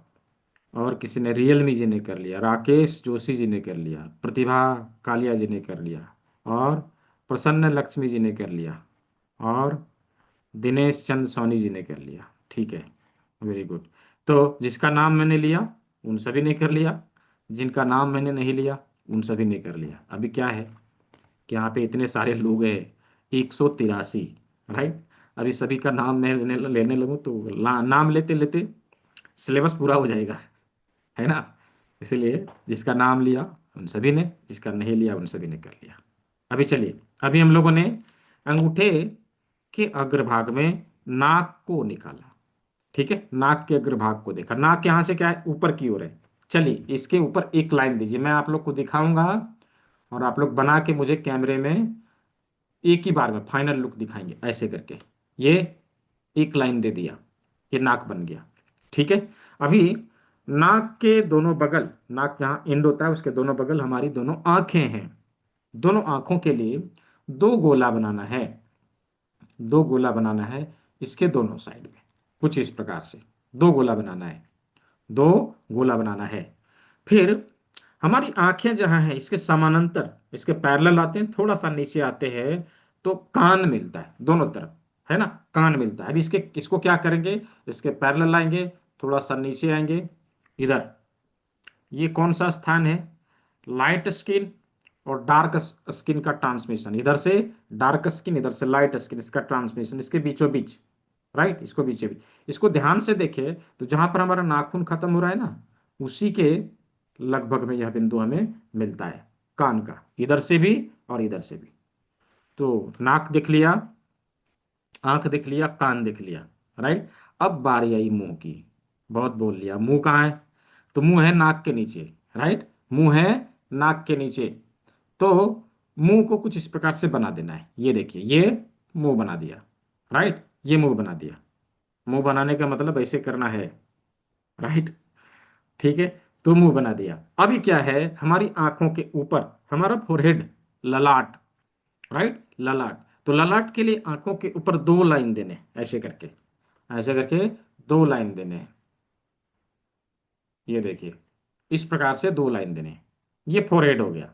और किसी ने, रियलमी जी ने कर लिया, राकेश जोशी जी ने कर लिया, प्रतिभा कालिया जी ने कर लिया, और प्रसन्न लक्ष्मी जी ने कर लिया, और दिनेश चंद सोनी जी ने कर लिया, ठीक है, वेरी गुड। तो जिसका नाम मैंने लिया उन सभी ने कर लिया, जिनका नाम मैंने नहीं लिया उन सभी ने कर लिया। अभी क्या है कि यहाँ पे इतने सारे लोग हैं, 183, राइट। अभी सभी का नाम मैं लेने लगूँ तो नाम लेते लेते सिलेबस पूरा हो जाएगा, है ना। इसलिए जिसका नाम लिया उन सभी ने, जिसका नहीं लिया उन सभी ने कर लिया। अभी चलिए, अभी हम लोगों ने अंगूठे के अग्रभाग में नाक को निकाला। ठीक है, नाक के अग्रभाग को देखा। नाक यहाँ से क्या है, ऊपर की ओर है। चलिए इसके ऊपर एक लाइन दीजिए, मैं आप लोग को दिखाऊंगा और आप लोग बना के मुझे कैमरे में एक ही बार में फाइनल लुक दिखाएंगे ऐसे करके। ये एक लाइन दे दिया, ये नाक बन गया। ठीक है। अभी नाक के दोनों बगल, नाक जहाँ एंड होता है उसके दोनों बगल हमारी दोनों आंखें हैं। दोनों आंखों के लिए दो गोला बनाना है, दो गोला बनाना है इसके दोनों साइड में, कुछ इस प्रकार से दो गोला बनाना है, दो गोला बनाना है। फिर हमारी आंखें जहां हैं इसके समानांतर, इसके पैरेलल आते हैं, थोड़ा सा नीचे आते हैं तो कान मिलता है दोनों तरफ, है ना, कान मिलता है। अभी इसके इसको क्या करेंगे, इसके पैरेलल आएंगे, थोड़ा सा नीचे आएंगे इधर। ये कौन सा स्थान है, लाइट स्किन और डार्क स्किन का ट्रांसमिशन, इधर से डार्क स्किन इधर से लाइट स्किन, इसका ट्रांसमिशन इसके बीचों बीच, राइट, इसको बीचों बीच। इसको ध्यान से देखें तो जहां पर हमारा नाखून खत्म हो रहा है ना, उसी के लगभग में यह बिंदु हमें मिलता है कान का, इधर से भी और इधर से भी। तो नाक देख लिया, आंख देख लिया, कान देख लिया, राइट। अब बारी आई मुंह की। बहुत बोल लिया, मुंह कहाँ है, तो मुंह है नाक के नीचे, राइट, मुंह है नाक के नीचे। तो मुंह को कुछ इस प्रकार से बना देना है। ये देखिए, ये मुंह बना दिया, राइट, ये मुंह बना दिया। मुंह बनाने का मतलब ऐसे करना है, राइट। ठीक है, तो मुंह बना दिया। अभी क्या है, हमारी आंखों के ऊपर हमारा फोरहेड, ललाट, राइट, ललाट। तो ललाट के लिए आंखों के ऊपर दो लाइन देने, ऐसे करके, ऐसे करके दो लाइन देने हैं। ये देखिए, इस प्रकार से दो लाइन देने हैं। ये फोरहेड हो गया,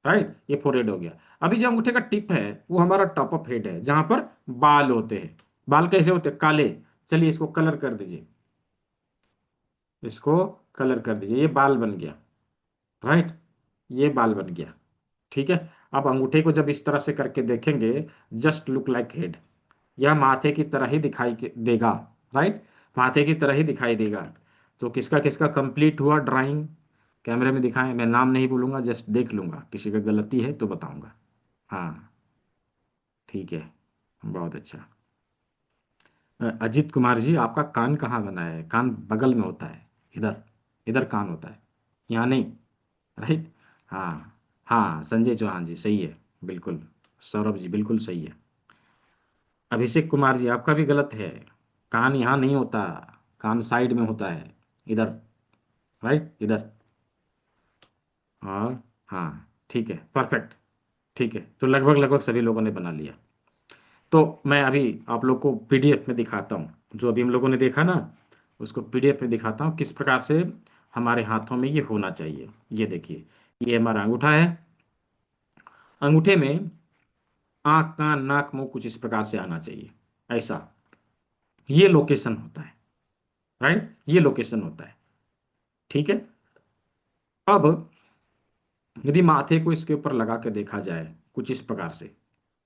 राइट, ये फोरहेड हो गया। अभी जो अंगूठे का टिप है वो हमारा टॉप ऑफ हेड है, जहां पर बाल होते हैं। बाल कैसे होते हैं, काले। चलिए इसको कलर कर दीजिए, इसको कलर कर दीजिए, ये बाल बन गया, राइट, ये बाल बन गया। ठीक है। अब अंगूठे को जब इस तरह से करके देखेंगे, जस्ट लुक लाइक हेड, यह माथे की तरह ही दिखाई देगा, राइट, माथे की तरह ही दिखाई देगा। तो किसका किसका कंप्लीट हुआ ड्राइंग, कैमरे में दिखाएं, मैं नाम नहीं बोलूंगा, जस्ट देख लूंगा, किसी का गलती है तो बताऊंगा। हाँ, ठीक है, बहुत अच्छा। अजीत कुमार जी, आपका कान कहाँ बना है, कान बगल में होता है, इधर, इधर कान होता है, यहाँ नहीं, राइट। हाँ, हाँ संजय चौहान जी सही है, बिल्कुल। सौरभ जी बिल्कुल सही है। अभिषेक कुमार जी आपका भी गलत है, कान यहाँ नहीं होता, कान साइड में होता है, इधर, राइट, इधर। और हाँ, ठीक है, परफेक्ट। ठीक है, तो लगभग लगभग सभी लोगों ने बना लिया। तो मैं अभी आप लोग को पीडीएफ में दिखाता हूँ, जो अभी हम लोगों ने देखा ना, उसको पीडीएफ में दिखाता हूँ किस प्रकार से हमारे हाथों में ये होना चाहिए। ये देखिए, ये हमारा अंगूठा है, अंगूठे में आंख, कान, नाक, मुंह कुछ इस प्रकार से आना चाहिए, ऐसा। ये लोकेशन होता है, राइट, ये लोकेशन होता है। ठीक है। अब यदि माथे को इसके ऊपर लगा के देखा जाए कुछ इस प्रकार से,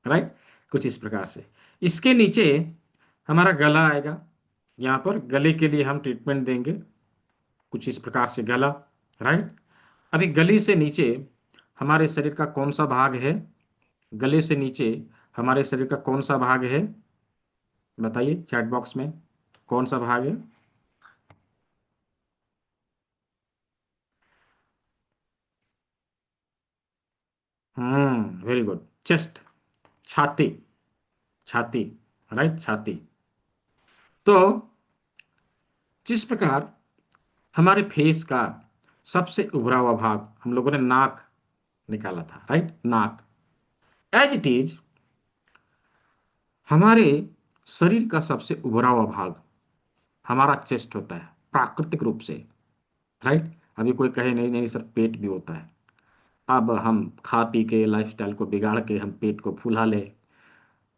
राइट, कुछ इस प्रकार से, इसके नीचे हमारा गला आएगा। यहाँ पर गले के लिए हम ट्रीटमेंट देंगे, कुछ इस प्रकार से गला, राइट। अभी गले से नीचे हमारे शरीर का कौन सा भाग है, गले से नीचे हमारे शरीर का कौन सा भाग है, बताइए चैट बॉक्स में, कौन सा भाग है। वेरी गुड, चेस्ट, छाती, छाती, राइट, छाती। तो जिस प्रकार हमारे फेस का सबसे उभरा हुआ भाग हम लोगों ने नाक निकाला था, राइट, नाक, एज इट इज हमारे शरीर का सबसे उभरा हुआ भाग हमारा चेस्ट होता है प्राकृतिक रूप से, राइट। अभी कोई कहे नहीं नहीं सर पेट भी होता है, अब हम खा पी के लाइफस्टाइल को बिगाड़ के हम पेट को फुला ले,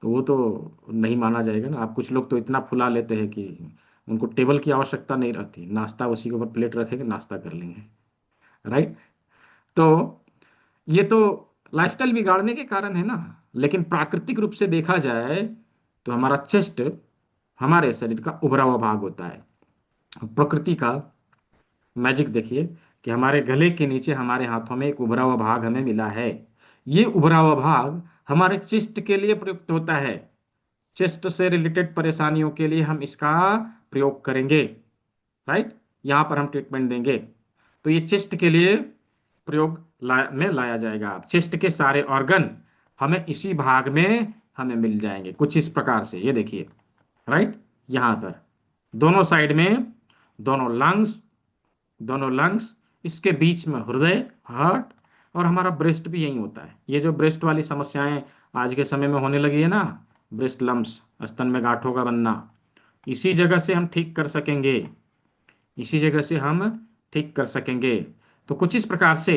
तो वो तो नहीं माना जाएगा ना। आप कुछ लोग तो इतना फुला लेते हैं कि उनको टेबल की आवश्यकता नहीं रहती, नाश्ता उसी के ऊपर प्लेट रखेंगे, नाश्ता कर लेंगे। राइट। तो ये तो लाइफस्टाइल बिगाड़ने के कारण है ना। लेकिन प्राकृतिक रूप से देखा जाए तो हमारा चेस्ट हमारे शरीर का उभरा हुआ भाग होता है। प्रकृति का मैजिक देखिए कि हमारे गले के नीचे हमारे हाथों में एक उभरा हुआ भाग हमें मिला है। ये उभरा हुआ भाग हमारे चेस्ट के लिए प्रयुक्त होता है। चेस्ट से रिलेटेड परेशानियों के लिए हम इसका प्रयोग करेंगे। राइट। यहाँ पर हम ट्रीटमेंट देंगे। तो ये चेस्ट के लिए में लाया जाएगा। अब चेस्ट के सारे ऑर्गन हमें इसी भाग में हमें मिल जाएंगे कुछ इस प्रकार से, ये देखिए। राइट। यहाँ पर दोनों साइड में दोनों लंग्स, इसके बीच में हृदय, हार्ट, और हमारा ब्रेस्ट भी यही होता है। ये जो ब्रेस्ट वाली समस्याएं आज के समय में होने लगी है ना, ब्रेस्ट लम्प्स, स्तन में गांठों का बनना, इसी जगह से हम ठीक कर सकेंगे। इसी जगह से हम ठीक कर सकेंगे। तो कुछ इस प्रकार से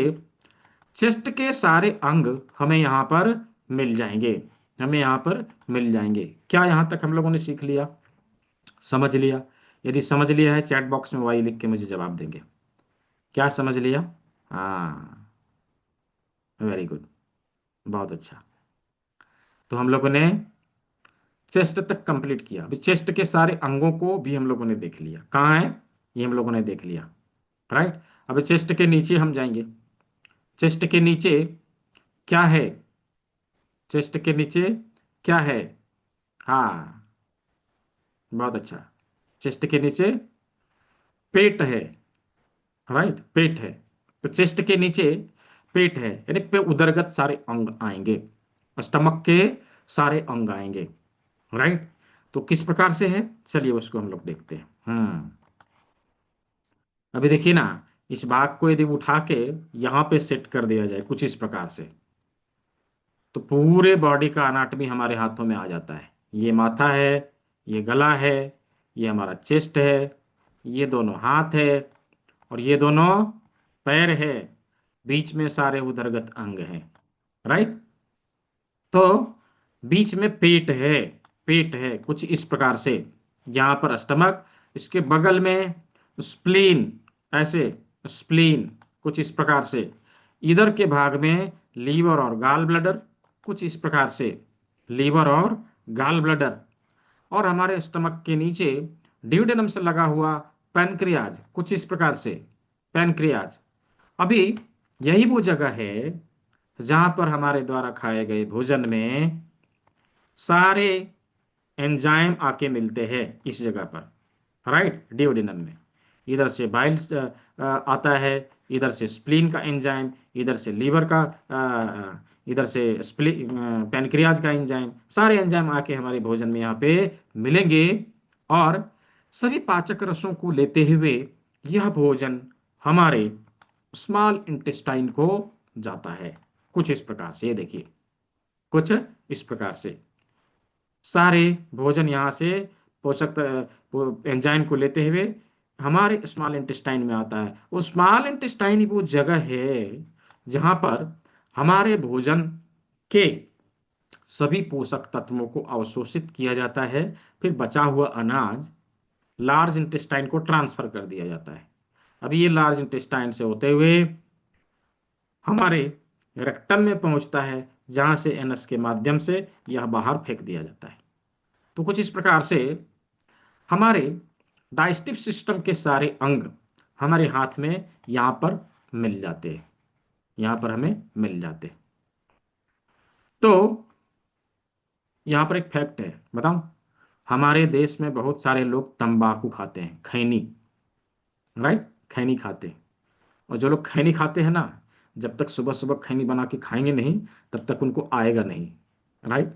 चेस्ट के सारे अंग हमें यहाँ पर मिल जाएंगे। हमें यहाँ पर मिल जाएंगे। क्या यहाँ तक हम लोगों ने सीख लिया, समझ लिया? यदि समझ लिया है, चैट बॉक्स में वाई लिख के मुझे जवाब देंगे। क्या समझ लिया? हाँ, वेरी गुड, बहुत अच्छा। तो हम लोगों ने चेस्ट तक कंप्लीट किया। अभी चेस्ट के सारे अंगों को भी हम लोगों ने देख लिया। कहाँ है ये हम लोगों ने देख लिया। राइट। अब चेस्ट के नीचे हम जाएंगे। चेस्ट के नीचे क्या है? चेस्ट के नीचे क्या है? हाँ, बहुत अच्छा। चेस्ट के नीचे पेट है। राइट, पेट है। तो चेस्ट के नीचे पेट है, यानी पे उदरगत सारे अंग आएंगे, स्टमक के सारे अंग आएंगे। राइट। तो किस प्रकार से है, चलिए उसको हम लोग देखते हैं। अभी देखिए ना, इस भाग को यदि उठा के यहाँ पे सेट कर दिया जाए कुछ इस प्रकार से, तो पूरे बॉडी का अनाटमी हमारे हाथों में आ जाता है। ये माथा है, ये गला है, ये हमारा चेस्ट है, ये दोनों हाथ है, और ये दोनों पैर है। बीच में सारे उदरगत अंग हैं। राइट। तो बीच में पेट है। पेट है कुछ इस प्रकार से, यहाँ पर स्टमक, इसके बगल में स्प्लीन, ऐसे स्प्लीन कुछ इस प्रकार से, इधर के भाग में लीवर और गाल ब्लडर कुछ इस प्रकार से, लीवर और गाल ब्लडर, और हमारे स्टमक के नीचे ड्यूडेनम से लगा हुआ पैनक्रियाज कुछ इस प्रकार से, पैनक्रियाज। अभी यही वो जगह है जहां पर हमारे द्वारा खाए गए भोजन में सारे एंजाइम आके मिलते हैं इस जगह पर। राइट, डिओडिनम में। इधर से बाइल आता है, इधर से स्प्लीन का एंजाइम, इधर से लीवर का, इधर से पैनक्रियाज का एंजाइम, सारे एंजाइम आके हमारे भोजन में यहाँ पे मिलेंगे। और सभी पाचक रसों को लेते हुए यह भोजन हमारे स्मॉल इंटेस्टाइन को जाता है कुछ इस प्रकार से। ये देखिए, कुछ इस प्रकार से सारे भोजन यहाँ से पोषक एंजाइम को लेते हुए हमारे स्मॉल इंटेस्टाइन में आता है। वो स्मॉल इंटेस्टाइन वो जगह है जहाँ पर हमारे भोजन के सभी पोषक तत्वों को अवशोषित किया जाता है। फिर बचा हुआ अनाज लार्ज इंटेस्टाइन को ट्रांसफर कर दिया जाता है। अभी ये लार्ज इंटेस्टाइन से होते हुए हमारे रेक्टम में पहुंचता है, जहां से एनस के माध्यम से यह बाहर फेंक दिया जाता है। तो कुछ इस प्रकार से हमारे डाइजेस्टिव सिस्टम के सारे अंग हमारे हाथ में यहाँ पर मिल जाते हैं। यहाँ पर हमें मिल जाते हैं। तो यहाँ पर एक फैक्ट है, बताऊं। हमारे देश में बहुत सारे लोग तंबाकू खाते हैं, खैनी। राइट, खैनी खाते हैं। और जो लोग खैनी खाते हैं ना, जब तक सुबह सुबह खैनी बना के खाएंगे नहीं, तब तक उनको आएगा नहीं। राइट,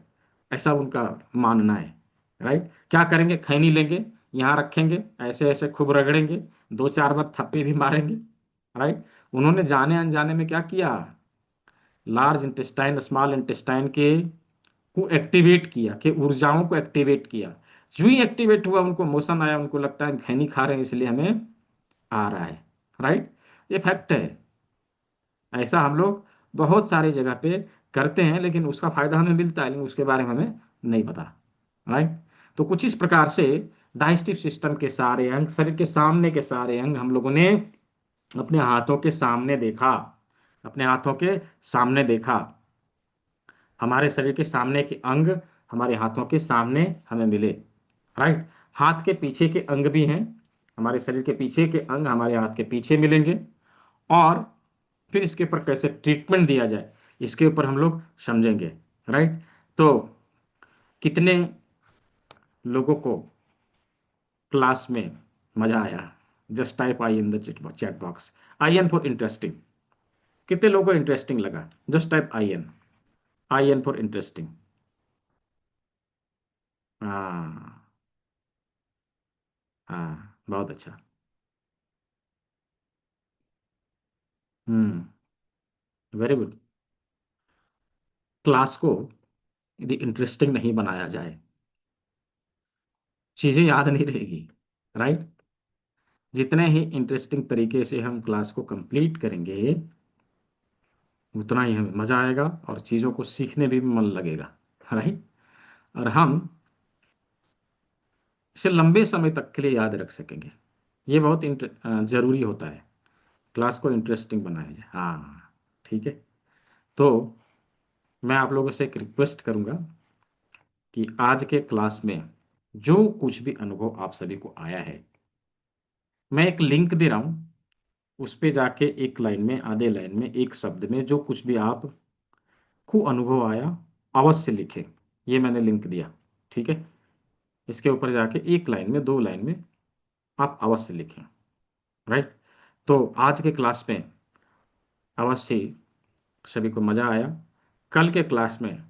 ऐसा उनका मानना है। राइट, क्या करेंगे, खैनी लेंगे, यहाँ रखेंगे, ऐसे ऐसे खूब रगड़ेंगे, दो चार बार थप्पे भी मारेंगे। राइट। उन्होंने जाने अनजाने में क्या किया, लार्ज इंटेस्टाइन स्मॉल इंटेस्टाइन के को एक्टिवेट किया, कि ऊर्जाओं को एक्टिवेट किया। जो ही एक्टिवेट हुआ, उनको मोशन आया, उनको लगता है खैनी खा रहे हैं इसलिए हमें आ रहा है। राइट, ये फैक्ट है। ऐसा हम लोग बहुत सारी जगह पे करते हैं, लेकिन उसका फायदा हमें मिलता है, लेकिन उसके बारे में हमें नहीं पता। राइट। तो कुछ इस प्रकार से डाइजेस्टिव सिस्टम के सारे अंग, शरीर के सामने के सारे अंग हम लोगों ने अपने हाथों के सामने देखा, अपने हाथों के सामने देखा। हमारे शरीर के सामने के अंग हमारे हाथों के सामने हमें मिले, राइट। हाथ के पीछे के अंग भी हैं, हमारे शरीर के पीछे के अंग हमारे हाथ के पीछे मिलेंगे। और फिर इसके ऊपर कैसे ट्रीटमेंट दिया जाए, इसके ऊपर हम लोग समझेंगे, राइट। तो कितने लोगों को क्लास में मजा आया? Just type I in the chat box, I N for interesting. कितने लोगों को इंटरेस्टिंग लगा? Just type I N, I N for interesting. हाँ, हाँ, बहुत अच्छा। हम्म, वेरी गुड। क्लास को यदि इंटरेस्टिंग नहीं बनाया जाए, चीजें याद नहीं रहेगी, राइट। जितने ही इंटरेस्टिंग तरीके से हम क्लास को कंप्लीट करेंगे, उतना ही हमें मजा आएगा और चीजों को सीखने में भी मन लगेगा, राइट। और हम इसे लंबे समय तक के लिए याद रख सकेंगे। ये बहुत जरूरी होता है, क्लास को इंटरेस्टिंग बनाया जाए। हाँ, ठीक है। तो मैं आप लोगों से एक रिक्वेस्ट करूंगा कि आज के क्लास में जो कुछ भी अनुभव आप सभी को आया है, मैं एक लिंक दे रहा हूँ, उस पे जाके एक लाइन में, आधे लाइन में, एक शब्द में जो कुछ भी आपको अनुभव आया अवश्य लिखें। ये मैंने लिंक दिया, ठीक है। इसके ऊपर जाके एक लाइन में, दो लाइन में आप अवश्य लिखें, राइट। तो आज के क्लास में अवश्य सभी को मजा आया। कल के क्लास में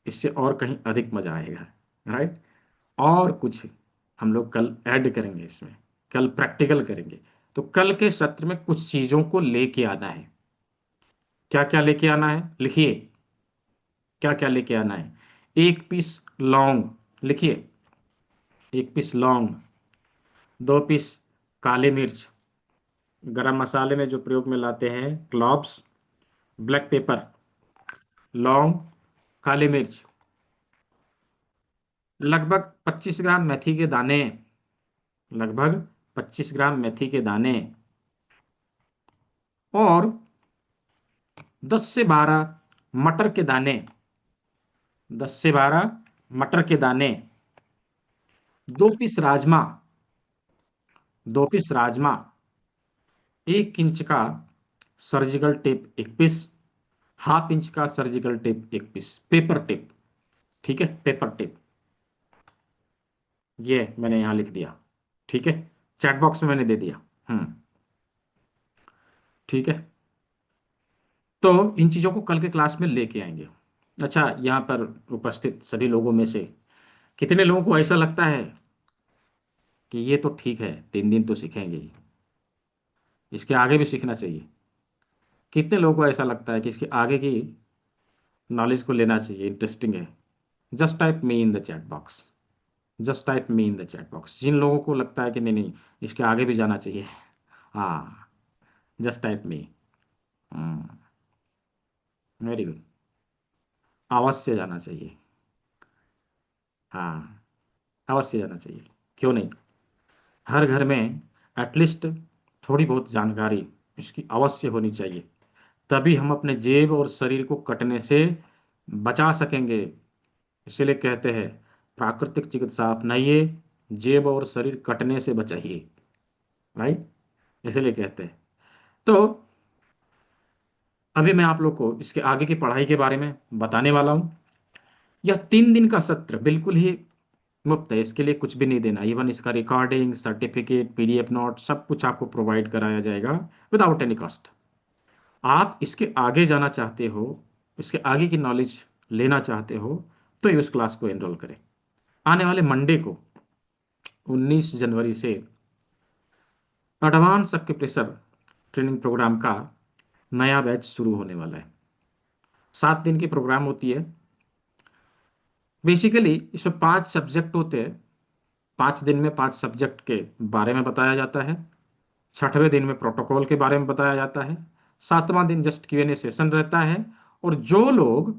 इससे और कहीं अधिक मजा आएगा, राइट। और कुछ हम लोग कल ऐड करेंगे इसमें, कल प्रैक्टिकल करेंगे। तो कल के सत्र में कुछ चीजों को लेके आना है। क्या क्या लेके आना है, लिखिए। क्या क्या लेके आना है? एक पीस लौंग, लिखिए। एक पीस लौंग, दो पीस काली मिर्च, गरम मसाले में जो प्रयोग में लाते हैं क्लॉव्स, ब्लैक पेपर, लौंग, काली मिर्च, लगभग 25 ग्राम मेथी के दाने, लगभग 25 ग्राम मेथी के दाने, और 10 से 12 मटर के दाने, 10 से 12 मटर के दाने, दो पीस राजमा, दो पीस राजमा, 1 इंच का सर्जिकल टेप एक पीस, हाफ इंच का सर्जिकल टेप एक पीस, पेपर टेप, ठीक है, पेपर टेप। ये मैंने यहां लिख दिया, ठीक है, चैट बॉक्स में मैंने दे दिया। ठीक है। तो इन चीजों को कल के क्लास में लेके आएंगे। अच्छा, यहाँ पर उपस्थित सभी लोगों में से कितने लोगों को ऐसा लगता है कि ये तो ठीक है, 3 दिन तो सीखेंगे ही, इसके आगे भी सीखना चाहिए? कितने लोगों को ऐसा लगता है कि इसके आगे की नॉलेज को लेना चाहिए, इंटरेस्टिंग है? Just type me in the chat box, just type me in the chat box, जिन लोगों को लगता है कि नहीं नहीं, इसके आगे भी जाना चाहिए। हाँ, जस्ट टाइप मी। वेरी गुड, अवश्य जाना चाहिए। हाँ, अवश्य जाना चाहिए, क्यों नहीं। हर घर में एटलीस्ट थोड़ी बहुत जानकारी इसकी अवश्य होनी चाहिए, तभी हम अपने जेब और शरीर को कटने से बचा सकेंगे। इसीलिए कहते हैं प्राकृतिक चिकित्सा अपनाइए, जेब और शरीर कटने से बचाइए, राइट। इसीलिए कहते हैं। तो अभी मैं आप लोग को इसके आगे की पढ़ाई के बारे में बताने वाला हूँ। यह 3 दिन का सत्र बिल्कुल ही मुफ्त है, इसके लिए कुछ भी नहीं देना। इवन इसका रिकॉर्डिंग, सर्टिफिकेट, पीडीएफ नोट सब कुछ आपको प्रोवाइड कराया जाएगा विदाउट एनी कॉस्ट। आप इसके आगे जाना चाहते हो, इसके आगे की नॉलेज लेना चाहते हो, तो ये उस क्लास को एनरोल करें। आने वाले मंडे को 19 जनवरी से एडवांस एक्यूप्रेशर ट्रेनिंग प्रोग्राम का नया बैच शुरू होने वाला है। 7 दिन की प्रोग्राम होती है। बेसिकली इसमें 5 सब्जेक्ट होते हैं। 5 दिन में 5 सब्जेक्ट के बारे में बताया जाता है। 6वें दिन में प्रोटोकॉल के बारे में बताया जाता है। 7वां दिन जस्ट क्यूएनए सेशन रहता है। और जो लोग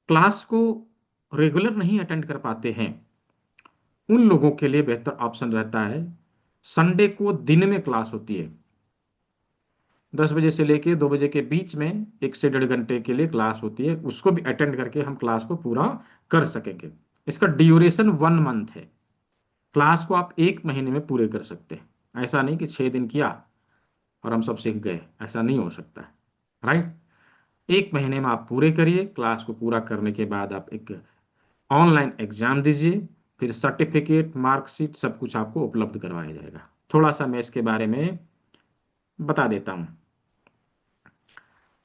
क्लास को रेगुलर नहीं अटेंड कर पाते हैं, उन लोगों के लिए बेहतर ऑप्शन रहता है, संडे को दिन में क्लास होती है, 10 बजे से लेके 2 बजे के बीच में 1 से 1.5 घंटे के लिए क्लास होती है, उसको भी अटेंड करके हम क्लास को पूरा कर सकेंगे। इसका ड्यूरेशन 1 मंथ है। क्लास को आप 1 महीने में पूरे कर सकते हैं, ऐसा नहीं कि 6 दिन किया और हम सब सीख गए, ऐसा नहीं हो सकता है। राइट। 1 महीने में आप पूरे करिए, क्लास को पूरा करने के बाद आप एक ऑनलाइन एग्जाम दीजिए, फिर सर्टिफिकेट मार्कशीट सब कुछ आपको उपलब्ध करवाया जाएगा। थोड़ा सा मैं इसके बारे में बता देता हूँ।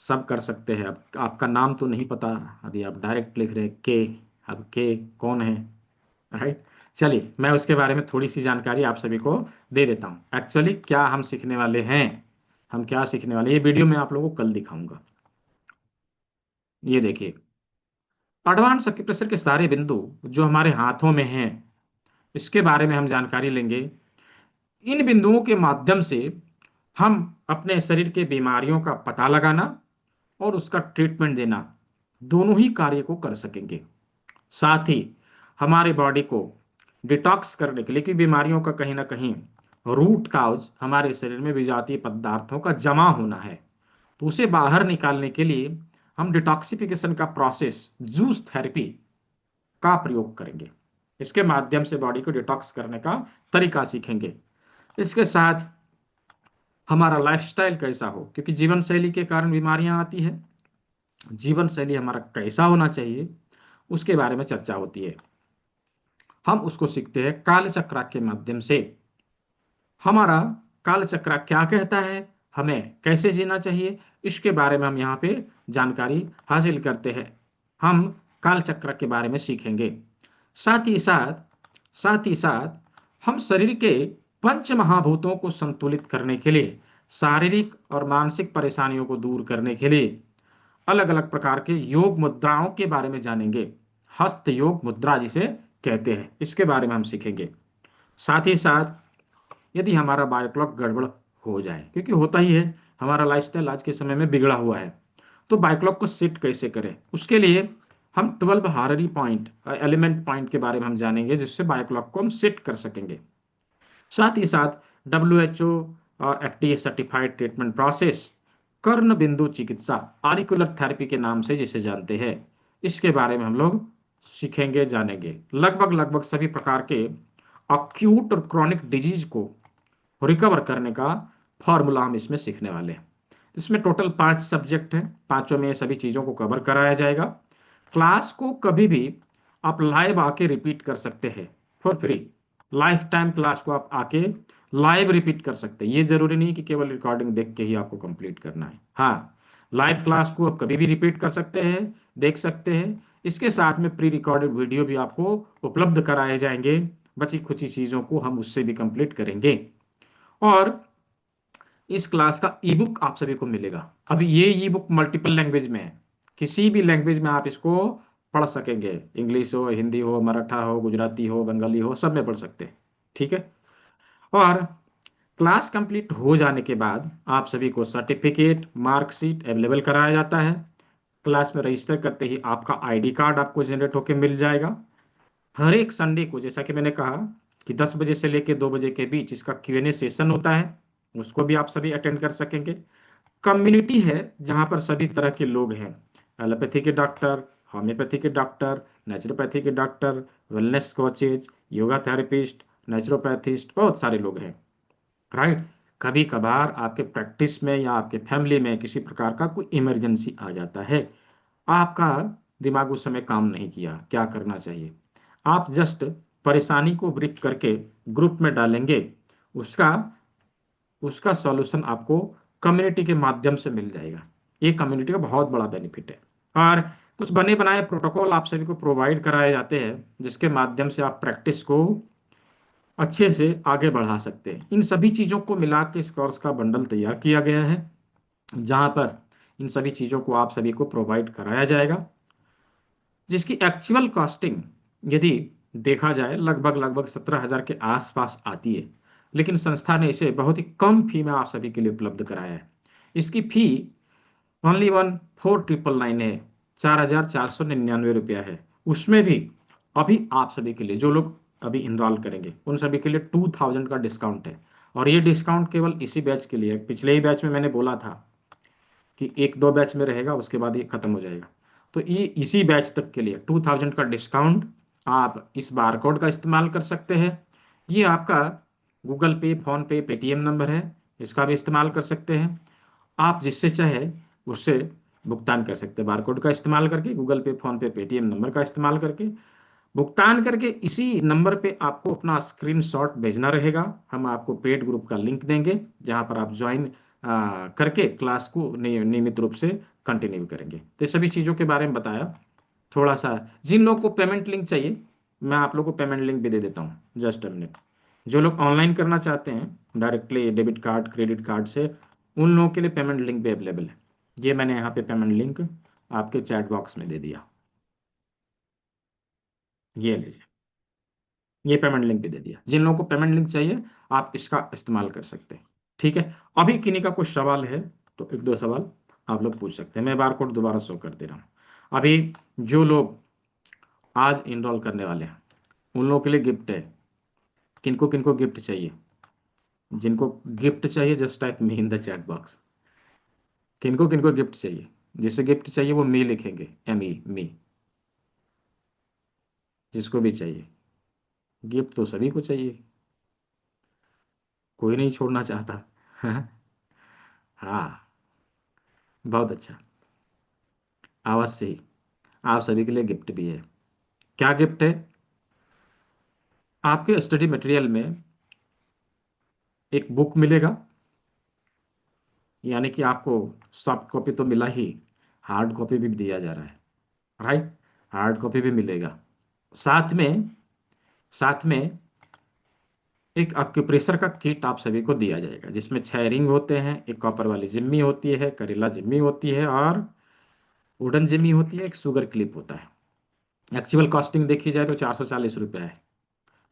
सब कर सकते हैं। अब आपका नाम तो नहीं पता, अभी आप डायरेक्ट लिख रहे हैं के, अब के कौन है? राइट। चलिए मैं उसके बारे में थोड़ी सी जानकारी आप सभी को दे देता हूँ। एक्चुअली क्या हम सीखने वाले हैं, हम क्या सीखने वाले हैं, ये वीडियो मैं आप लोगों को कल दिखाऊंगा। ये देखिए, एडवांस एक्यूप्रेशर के सारे बिंदु जो हमारे हाथों में हैं, इसके बारे में हम जानकारी लेंगे। इन बिंदुओं के माध्यम से हम अपने शरीर के बीमारियों का पता लगाना और उसका ट्रीटमेंट देना, दोनों ही कार्य को कर सकेंगे। साथ ही हमारे बॉडी को डिटॉक्स करने के लिए, कि बीमारियों का कहीं ना कहीं रूट काउज हमारे शरीर में विजातीय पदार्थों का जमा होना है, तो उसे बाहर निकालने के लिए हम डिटॉक्सिफिकेशन का प्रोसेस, जूस थेरेपी का प्रयोग करेंगे। इसके माध्यम से बॉडी को डिटॉक्स करने का तरीका सीखेंगे। इसके साथ हमारा लाइफस्टाइल कैसा हो, क्योंकि जीवन शैली के कारण बीमारियां आती है, जीवन शैली हमारा कैसा होना चाहिए उसके बारे में चर्चा होती है। हम उसको सीखते हैं काल चक्र के माध्यम से। हमारा काल चक्र क्या कहता है, हमें कैसे जीना चाहिए, इसके बारे में हम यहाँ पे जानकारी हासिल करते हैं। हम काल चक्र के बारे में सीखेंगे। साथ ही साथ हम शरीर के पंच महाभूतों को संतुलित करने के लिए, शारीरिक और मानसिक परेशानियों को दूर करने के लिए अलग अलग प्रकार के योग मुद्राओं के बारे में जानेंगे। हस्त योग मुद्रा जिसे कहते हैं, इसके बारे में हम सीखेंगे। साथ ही साथ यदि हमारा बायोक्लॉक गड़बड़ हो जाए, क्योंकि होता ही है, हमारा लाइफस्टाइल आज के समय में बिगड़ा हुआ है, तो बायोक्लॉक को सेट कैसे करें, उसके लिए हम 12 हाररी पॉइंट, एलिमेंट पॉइंट के बारे में हम जानेंगे, जिससे बायोक्लॉक को हम सेट कर सकेंगे। साथ ही साथ WHO और FDA सर्टिफाइड ट्रीटमेंट प्रोसेस, कर्ण बिंदु चिकित्सा, आरिकुलर थेरेपी के नाम से जिसे जानते हैं, इसके बारे में हम लोग सीखेंगे, जानेंगे। लगभग लगभग सभी प्रकार के अक्यूट और क्रॉनिक डिजीज को रिकवर करने का फॉर्मूला हम इसमें सीखने वाले हैं। इसमें टोटल 5 सब्जेक्ट हैं, पांचों में सभी चीज़ों को कवर कराया जाएगा। क्लास को कभी भी आप लाइव आके रिपीट कर सकते हैं for free. Life time class को आप आके लाइव रिपीट कर सकते हैं। ये जरूरी नहीं कि केवल रिकॉर्डिंग देख के ही आपको कंप्लीट करना है। हाँ, लाइव क्लास को आप कभी भी रिपीट कर सकते हैं, देख सकते हैं। इसके साथ में प्री रिकॉर्डेड वीडियो भी आपको उपलब्ध कराए जाएंगे। बची खुची चीज़ों को हम उससे भी कंप्लीट करेंगे। और इस क्लास का ई बुक आप सभी को मिलेगा। अभी ये ई बुक मल्टीपल लैंग्वेज में है, किसी भी लैंग्वेज में आप इसको पढ़ सकेंगे, इंग्लिश हो, हिंदी हो, मराठा हो, गुजराती हो, बंगाली हो, सब में पढ़ सकते हैं। ठीक है। और क्लास कंप्लीट हो जाने के बाद आप सभी को सर्टिफिकेट मार्कशीट अवेलेबल कराया जाता है। क्लास में रजिस्टर करते ही आपका आईडी कार्ड आपको जनरेट होकर मिल जाएगा। हर एक संडे को, जैसा कि मैंने कहा, कि 10 बजे से लेकर 2 बजे के बीच इसका Q&A सेशन होता है, उसको भी आप सभी अटेंड कर सकेंगे। कम्युनिटी है जहाँ पर सभी तरह के लोग हैं, एलोपैथी के डॉक्टर, होम्योपैथी के डॉक्टर, नेचुरोपैथी के doctor, wellness coaches, yoga therapist, naturopathist, बहुत सारे लोग हैं। राइट। कभी कभार आपके प्रैक्टिस में या आपके फैमिली में किसी प्रकार का कोई इमरजेंसी आ जाता है, आपका दिमाग उस समय काम नहीं किया, क्या करना चाहिए, आप जस्ट परेशानी को ब्रीफ करके ग्रुप में डालेंगे, उसका उसका सॉल्यूशन आपको कम्युनिटी के माध्यम से मिल जाएगा। ये कम्युनिटी का बहुत बड़ा बेनिफिट है। और कुछ बने बनाए प्रोटोकॉल आप सभी को प्रोवाइड कराए जाते हैं, जिसके माध्यम से आप प्रैक्टिस को अच्छे से आगे बढ़ा सकते हैं। इन सभी चीज़ों को मिला के इस कोर्स का बंडल तैयार किया गया है, जहाँ पर इन सभी चीज़ों को आप सभी को प्रोवाइड कराया जाएगा, जिसकी एक्चुअल कॉस्टिंग यदि देखा जाए लगभग लगभग 17,000 के आसपास आती है। लेकिन संस्था ने इसे बहुत ही कम फी में आप सभी के लिए उपलब्ध कराया है। इसकी फी ओनली 14,999 है, 4,499 रुपया है। उसमें भी अभी आप सभी के लिए जो लोग अभी इनरोल करेंगे उन सभी के लिए 2000 का डिस्काउंट है। और ये डिस्काउंट केवल इसी बैच के लिए है। पिछले ही बैच में मैंने बोला था कि एक दो बैच में रहेगा, उसके बाद ये खत्म हो जाएगा। तो ये इसी बैच तक के लिए 2000 का डिस्काउंट। आप इस बार कोड का इस्तेमाल कर सकते हैं। ये आपका गूगल पे, फोन पे, पेटीएम नंबर है, इसका भी इस्तेमाल कर सकते हैं। आप जिससे चाहे उससे भुगतान कर सकते हैं, बारकोड का इस्तेमाल करके, गूगल पे, फोन पे, पेटीएम नंबर का इस्तेमाल करके भुगतान करके। इसी नंबर पे आपको अपना स्क्रीनशॉट भेजना रहेगा। हम आपको पेड ग्रुप का लिंक देंगे जहां पर आप ज्वाइन करके क्लास को नियमित रूप से कंटिन्यू करेंगे। तो ये सभी चीज़ों के बारे में बताया थोड़ा सा। जिन लोगों को पेमेंट लिंक चाहिए, मैं आप लोगों को पेमेंट लिंक भी दे देता हूँ, जस्ट अ मिनट। जो लोग ऑनलाइन करना चाहते हैं directly debit card, credit card से, उन लोगों के लिए पेमेंट लिंक भी अवेलेबल है। ये मैंने यहाँ पे पेमेंट लिंक आपके चैट बॉक्स में दे दिया। ये लीजिए, ये पेमेंट लिंक भी दे दिया। जिन लोगों को पेमेंट लिंक चाहिए आप इसका इस्तेमाल कर सकते हैं। ठीक है। अभी किन्हीं का कुछ सवाल है तो एक दो सवाल आप लोग पूछ सकते हैं। मैं बार कोड दोबारा शो कर दे रहा हूँ। अभी जो लोग आज इनरोल करने वाले हैं उन लोगों के लिए गिफ्ट है। किनको किनको गिफ्ट चाहिए? जिनको गिफ्ट चाहिए just type me in the chat box. किनको किनको गिफ्ट चाहिए? जिसे गिफ्ट चाहिए वो मी लिखेंगे, ME, मी। जिसको भी चाहिए गिफ्ट तो सभी को चाहिए, कोई नहीं छोड़ना चाहता। हाँ, बहुत अच्छा। अवश्य ही आप सभी के लिए गिफ्ट भी है। क्या गिफ्ट है? आपके स्टडी मटेरियल में एक बुक मिलेगा, यानी कि आपको सॉफ्ट कॉपी तो मिला ही, हार्ड कॉपी भी दिया जा रहा है, राइट? हार्ड कॉपी भी मिलेगा। साथ में, साथ में एक एक्यूप्रेशर का किट आप सभी को दिया जाएगा जिसमें 6 रिंग होते हैं, एक कॉपर वाली जिम्मी होती है, करेला जिम्मी होती है, और वुडन जिम्मी होती है, एक शुगर क्लिप होता है। एक्चुअल कॉस्टिंग देखी जाए तो 440 रुपये है।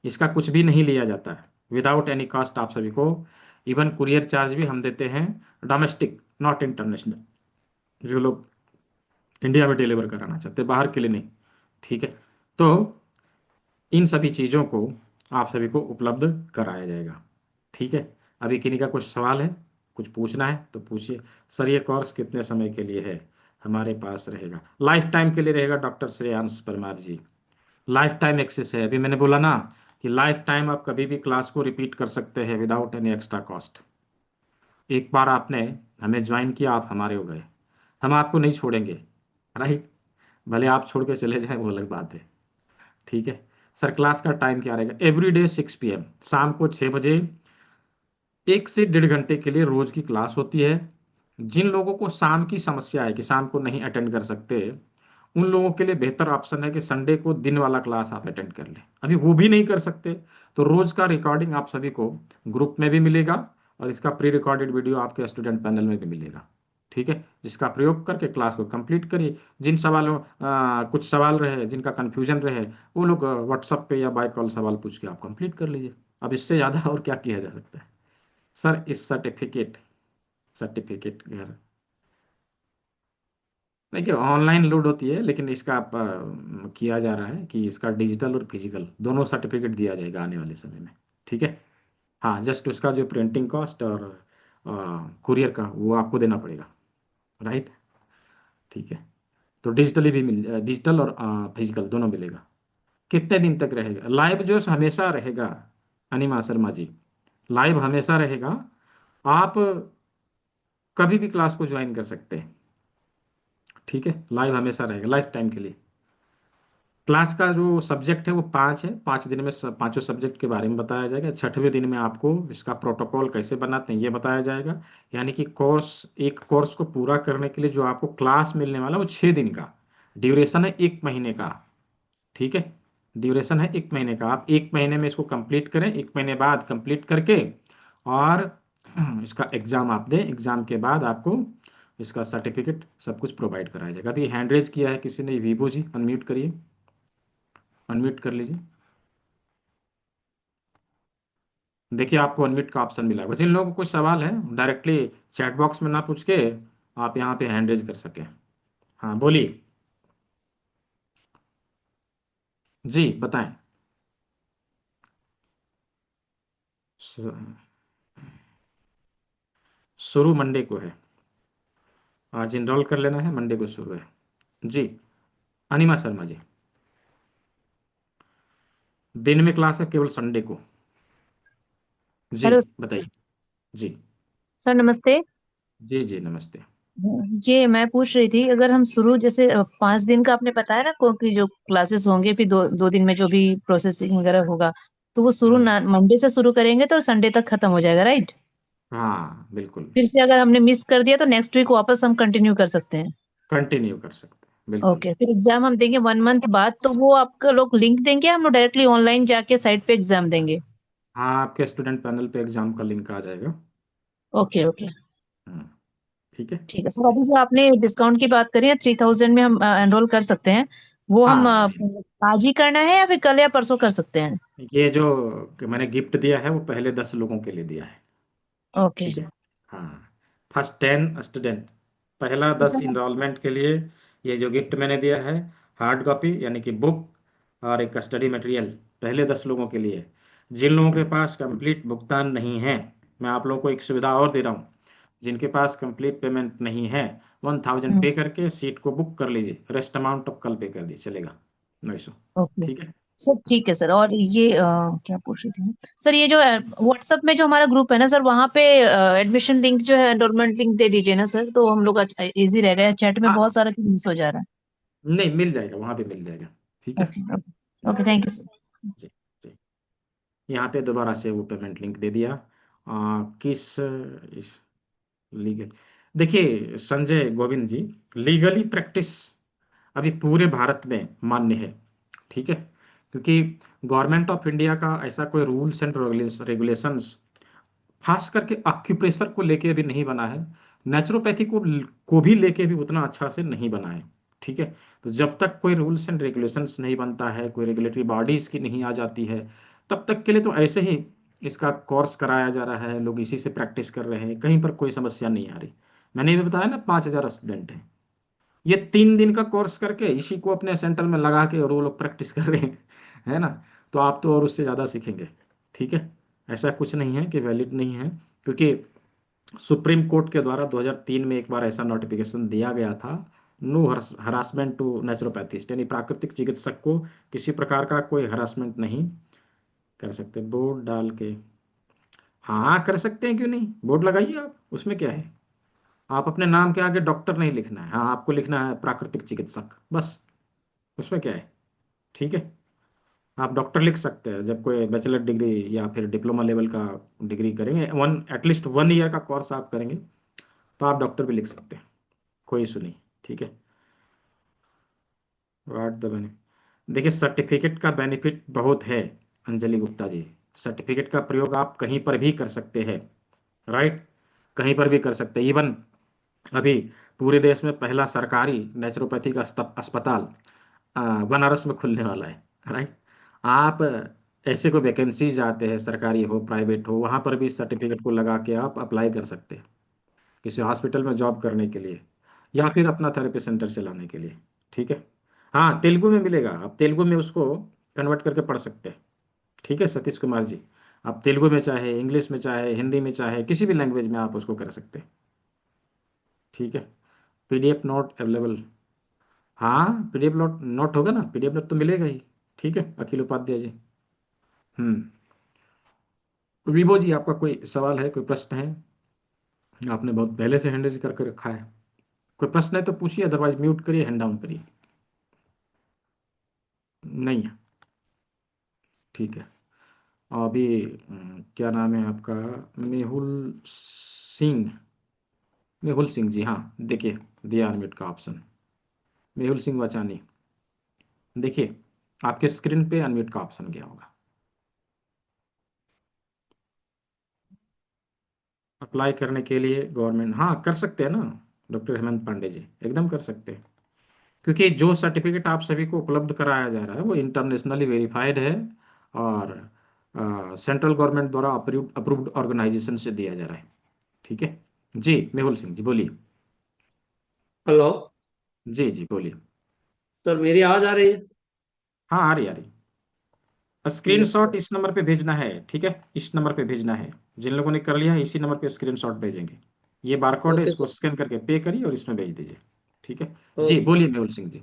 इसका कुछ भी नहीं लिया जाता है, विदाउट एनी कॉस्ट आप सभी को। इवन कुरियर चार्ज भी हम देते हैं, डोमेस्टिक नॉट इंटरनेशनल। जो लोग इंडिया में डिलीवर कराना चाहते हैं, बाहर के लिए नहीं। ठीक है। तो इन सभी चीज़ों को आप सभी को उपलब्ध कराया जाएगा। ठीक है। अभी किन्हीं का कुछ सवाल है, कुछ पूछना है तो पूछिए। सर ये कोर्स कितने समय के लिए है? हमारे पास रहेगा, लाइफ टाइम के लिए रहेगा डॉक्टर श्रेयांश परमार जी। लाइफ टाइम एक्सेस है। अभी मैंने बोला ना कि लाइफ टाइम आप कभी भी क्लास को रिपीट कर सकते हैं विदाउट एनी एक्स्ट्रा कॉस्ट। एक बार आपने हमें ज्वाइन किया, आप हमारे हो गए। हम आपको नहीं छोड़ेंगे, राइट? भले आप छोड़ के चले जाएं वो अलग बात है। ठीक है। सर क्लास का टाइम क्या रहेगा? एवरीडे 6 PM, शाम को 6 बजे 1 से 1.5 घंटे के लिए रोज की क्लास होती है। जिन लोगों को शाम की समस्या है कि शाम को नहीं अटेंड कर सकते, उन लोगों के लिए बेहतर ऑप्शन है कि संडे को दिन वाला क्लास आप अटेंड कर लें। अभी वो भी नहीं कर सकते तो रोज का रिकॉर्डिंग आप सभी को ग्रुप में भी मिलेगा, और इसका प्री रिकॉर्डेड वीडियो आपके स्टूडेंट पैनल में भी मिलेगा। ठीक है। जिसका प्रयोग करके क्लास को कंप्लीट करिए। जिन सवालों कुछ सवाल रहे, जिनका कन्फ्यूजन रहे, वो लोग व्हाट्सअप पे या बाय कॉल सवाल पूछ के आप कंप्लीट कर लीजिए। अब इससे ज़्यादा और क्या किया जा सकता है? सर इस सर्टिफिकेट, सर्टिफिकेट घर, देखिए ऑनलाइन लोड होती है, लेकिन इसका आप किया जा रहा है कि इसका डिजिटल और फिजिकल दोनों सर्टिफिकेट दिया जाएगा आने वाले समय में। ठीक है। हाँ, जस्ट उसका जो प्रिंटिंग कॉस्ट और कुरियर का वो आपको देना पड़ेगा, राइट? ठीक है। तो डिजिटली भी मिल, डिजिटल और फिजिकल दोनों मिलेगा। कितने दिन तक रहेगा? लाइव जो हमेशा रहेगा, अनिमा शर्मा जी, लाइव हमेशा रहेगा। आप कभी भी क्लास को ज्वाइन कर सकते हैं। ठीक है। लाइव हमेशा रहेगा, लाइफ टाइम के लिए। क्लास का जो सब्जेक्ट है वो 5 है। 5 दिन में पांचों सब्जेक्ट के बारे में बताया जाएगा। 6वें दिन में आपको इसका प्रोटोकॉल कैसे बनाते हैं ये बताया जाएगा। यानी कि कोर्स, एक कोर्स को पूरा करने के लिए जो आपको क्लास मिलने वाला है वो 6 दिन का ड्यूरेशन है, 1 महीने का। ठीक है। ड्यूरेशन है 1 महीने का। आप 1 महीने में इसको कंप्लीट करें, 1 महीने बाद कंप्लीट करके, और इसका एग्जाम आप दें। एग्जाम के बाद आपको इसका सर्टिफिकेट सब कुछ प्रोवाइड कराया जाएगा। अभी हैंड रेज किया है किसी ने, वीवो जी, अनम्यूट करिए, अनम्यूट कर लीजिए। देखिए आपको अनम्यूट का ऑप्शन मिला है। जिन लोगों को कुछ सवाल है डायरेक्टली चैट बॉक्स में ना पूछ के आप यहाँ पे हैंड रेज कर सकें। हाँ बोलिए। जी बताएं। शुरू मंडे को है। आज इनरोल कर लेना है, मंडे को शुरू है। जी, अनिमा शर्मा जी। दिन में क्लास है केवल संडे को। जी, हेलो बताइए। जी। सर, नमस्ते। जी जी, नमस्ते। ये मैं पूछ रही थी, अगर हम शुरू जैसे 5 दिन का आपने बताया ना कि जो क्लासेस होंगे, फिर दो दो दिन में जो भी प्रोसेसिंग वगैरह होगा, तो वो शुरू हम्म, मंडे से शुरू करेंगे तो संडे तक खत्म हो जाएगा, राइट? हाँ बिल्कुल। फिर से अगर हमने मिस कर दिया तो नेक्स्ट वीक वापस हम कंटिन्यू कर सकते हैं। कंटिन्यू कर सकते हैं, बिल्कुल। ओके, फिर एग्जाम हम देंगे 1 मंथ बाद, तो वो आपका लोग लिंक देंगे, हम लोग डायरेक्टली ऑनलाइन जाके साइट पे एग्जाम देंगे? हाँ, आपके स्टूडेंट पैनल पे एग्जाम का लिंक आ जाएगा। Okay okay. हम्म, ठीक है। ठीक है सर, जी। अभी जो आपने डिस्काउंट की बात करी है, 3,000 में हम एनरोल कर सकते हैं। वो हम हाँ, आज ही करना है या फिर कल या परसों कर सकते हैं? ये जो कि मैंने गिफ्ट दिया है वो पहले 10 लोगों के लिए दिया है। ओके। ठीक है। हाँ, फर्स्ट 10 स्टूडेंट, पहला तो 10 सर, इनरोलमेंट के लिए ये जो गिफ्ट मैंने दिया है, हार्ड कॉपी यानी कि बुक और एक स्टडी मटेरियल, पहले 10 लोगों के लिए। जिन लोगों के पास कंप्लीट भुगतान नहीं है, मैं आप लोगों को एक सुविधा और दे रहा हूँ। जिनके पास कंप्लीट पेमेंट नहीं है, 1000 पे करके सीट को बुक कर लीजिए, रेस्ट अमाउंट अब कल पे कर दीजिए, चलेगा, नो इशू। ओके ठीक है। सर, ठीक है सर। और ये क्या पूछ रही थी सर, ये जो व्हाट्सएप में जो हमारा ग्रुप है ना सर, वहाँ पे एडमिशन लिंक जो है, एनरोलमेंट लिंक दे दीजिए ना सर, तो हम लोग अच्छा इजी रहेगा। चैट में बहुत हाँ, सारा मिस हो जा रहा नहीं मिल जाएगा, वहाँ पे मिल जाएगा। ठीक है। है। Okay okay okay, thank you sir. जी जी। यहाँ पे दोबारा से वो पेमेंट लिंक दे दिया। किस इस लीगल, देखिए संजय गोविंद जी, लीगली प्रैक्टिस अभी पूरे भारत में मान्य है। ठीक है। क्योंकि गवर्नमेंट ऑफ इंडिया का ऐसा कोई रूल्स एंड रेगुलेशंस खास करके एक्यूप्रेशर को लेके अभी नहीं बना है। नेचुरोपैथी को भी लेके भी उतना अच्छा से नहीं बना है। ठीक है। तो जब तक कोई रूल्स एंड रेगुलेशंस नहीं बनता है, कोई रेगुलेटरी बॉडीज की नहीं आ जाती है, तब तक के लिए तो ऐसे ही इसका कोर्स कराया जा रहा है, लोग इसी से प्रैक्टिस कर रहे हैं, कहीं पर कोई समस्या नहीं आ रही। मैंने भी बताया ना, 5,000 स्टूडेंट हैं। ये 3 दिन का कोर्स करके इसी को अपने सेंटर में लगा के और वो लोग प्रैक्टिस कर रहे हैं, है ना। तो आप तो और उससे ज़्यादा सीखेंगे। ठीक है। ऐसा कुछ नहीं है कि वैलिड नहीं है, क्योंकि सुप्रीम कोर्ट के द्वारा 2003 में एक बार ऐसा नोटिफिकेशन दिया गया था, नो हरासमेंट टू नेचुरोपैथिस्ट, यानी प्राकृतिक चिकित्सक को किसी प्रकार का कोई हरासमेंट नहीं कर सकते। बोर्ड डाल के, हाँ कर सकते हैं, क्यों नहीं, बोर्ड लगाइए आप, उसमें क्या है। आप अपने नाम के आगे डॉक्टर नहीं लिखना है, हाँ आपको लिखना है प्राकृतिक चिकित्सक, बस, उसमें क्या है। ठीक है। आप डॉक्टर लिख सकते हैं जब कोई बैचलर डिग्री या फिर डिप्लोमा लेवल का डिग्री करेंगे, एटलीस्ट 1 ईयर का कोर्स आप करेंगे, तो आप डॉक्टर भी लिख सकते हैं, कोई इशू नहीं। ठीक है। वाट द बेनिफिट, देखिए सर्टिफिकेट का बेनिफिट बहुत है। अंजलि गुप्ता जी, सर्टिफिकेट का प्रयोग आप कहीं पर भी कर सकते हैं, राइट, कहीं पर भी कर सकते हैं। इवन अभी पूरे देश में पहला सरकारी नेचुरोपैथी का अस्पताल बनारस में खुलने वाला है, राइट। आप ऐसे कोई वैकेंसीज आते हैं, सरकारी हो प्राइवेट हो, वहाँ पर भी सर्टिफिकेट को लगा के आप अप्लाई कर सकते हैं, किसी हॉस्पिटल में जॉब करने के लिए या फिर अपना थेरेपी सेंटर चलाने के लिए। ठीक है। हाँ, तेलुगु में मिलेगा, आप तेलुगु में उसको कन्वर्ट करके पढ़ सकते हैं। ठीक है सतीश कुमार जी, आप तेलुगु में चाहे, इंग्लिश में चाहे, हिंदी में चाहे, किसी भी लैंग्वेज में आप उसको कर सकते हैं। ठीक है। पीडीएफ नोट अवेलेबल, हाँ पीडीएफ नोट नोट होगा ना, पीडीएफ नोट तो मिलेगा ही। ठीक है, अखिल उपाध्याय जी। हम्म। विभो जी, आपका कोई सवाल है, कोई प्रश्न है? आपने बहुत पहले से हैंड रेज करके रखा है, कोई प्रश्न है तो पूछिए, अदरवाइज म्यूट करिए, हैंड डाउन करिए। नहीं है। ठीक है। अभी क्या नाम है आपका? मेहुल सिंह, मेहुल सिंह जी, हाँ देखिए, दिया अनम्यूट का ऑप्शन, मेहुल सिंह वाचानी, देखिए आपके स्क्रीन पे अनम्यूट का ऑप्शन गया होगा। अप्लाई करने के लिए गवर्नमेंट, हाँ कर सकते हैं ना, डॉक्टर हेमंत पांडे जी, एकदम कर सकते हैं। क्योंकि जो सर्टिफिकेट आप सभी को उपलब्ध कराया जा रहा है वो इंटरनेशनली वेरीफाइड है, और सेंट्रल गवर्नमेंट द्वारा अप्रूव्ड अप्रूव्ड ऑर्गेनाइजेशन से दिया जा रहा है। ठीक है। जी, मेहुल सिंह जी बोलिए। हेलो। जी जी बोलिए। सर, मेरी आवाज आ रही है? हाँ, आ रही आ रही। Yes screenshot sir. इस नंबर पे भेजना है, ठीक है, इस नंबर पे भेजना है। जिन लोगों ने कर लिया है इसी नंबर पे स्क्रीनशॉट भेजेंगे। ये बारकोड है, ओके इसको सर। स्कैन करके पे करिए और इसमें भेज दीजिए। ठीक है जी, ओके बोलिए मेहुल सिंह जी।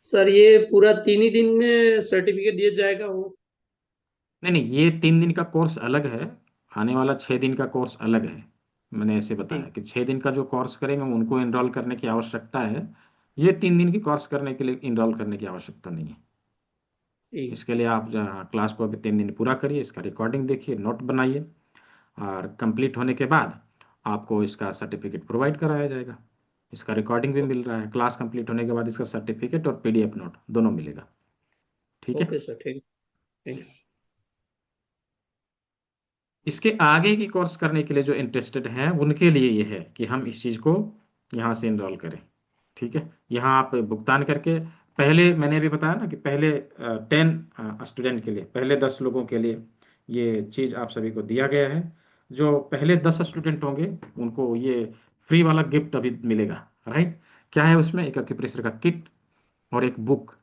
सर, ये पूरा 3 ही दिन में सर्टिफिकेट दिया जाएगा वो? नहीं नहीं, ये 3 दिन का कोर्स अलग है, आने वाला 6 दिन का कोर्स अलग है। मैंने ऐसे बताया ठीक। कि 6 दिन का जो कोर्स करेंगे उनको इनरोल करने की आवश्यकता है। ये 3 दिन की कोर्स करने के लिए इनरोल करने की आवश्यकता नहीं है। ठीक। इसके लिए आप क्लास को अभी 3 दिन पूरा करिए, इसका रिकॉर्डिंग देखिए, नोट बनाइए, और कंप्लीट होने के बाद आपको इसका सर्टिफिकेट प्रोवाइड कराया जाएगा। इसका रिकॉर्डिंग भी मिल रहा है, क्लास कंप्लीट होने के बाद इसका सर्टिफिकेट और पीडीएफ नोट दोनों मिलेगा। ठीक है। Okay sir. ठीक। ठीक। इसके आगे की कोर्स करने के लिए जो इंटरेस्टेड हैं उनके लिए ये है कि हम इस चीज़ को यहाँ से इनरोल करें। ठीक है, यहाँ आप भुगतान करके, पहले मैंने अभी बताया ना कि पहले 10 स्टूडेंट के लिए, पहले 10 लोगों के लिए ये चीज़ आप सभी को दिया गया है। जो पहले 10 स्टूडेंट होंगे उनको ये फ्री वाला गिफ्ट अभी मिलेगा, राइट। क्या है उसमें? एक एक्यूप्रेशर का किट और एक बुक।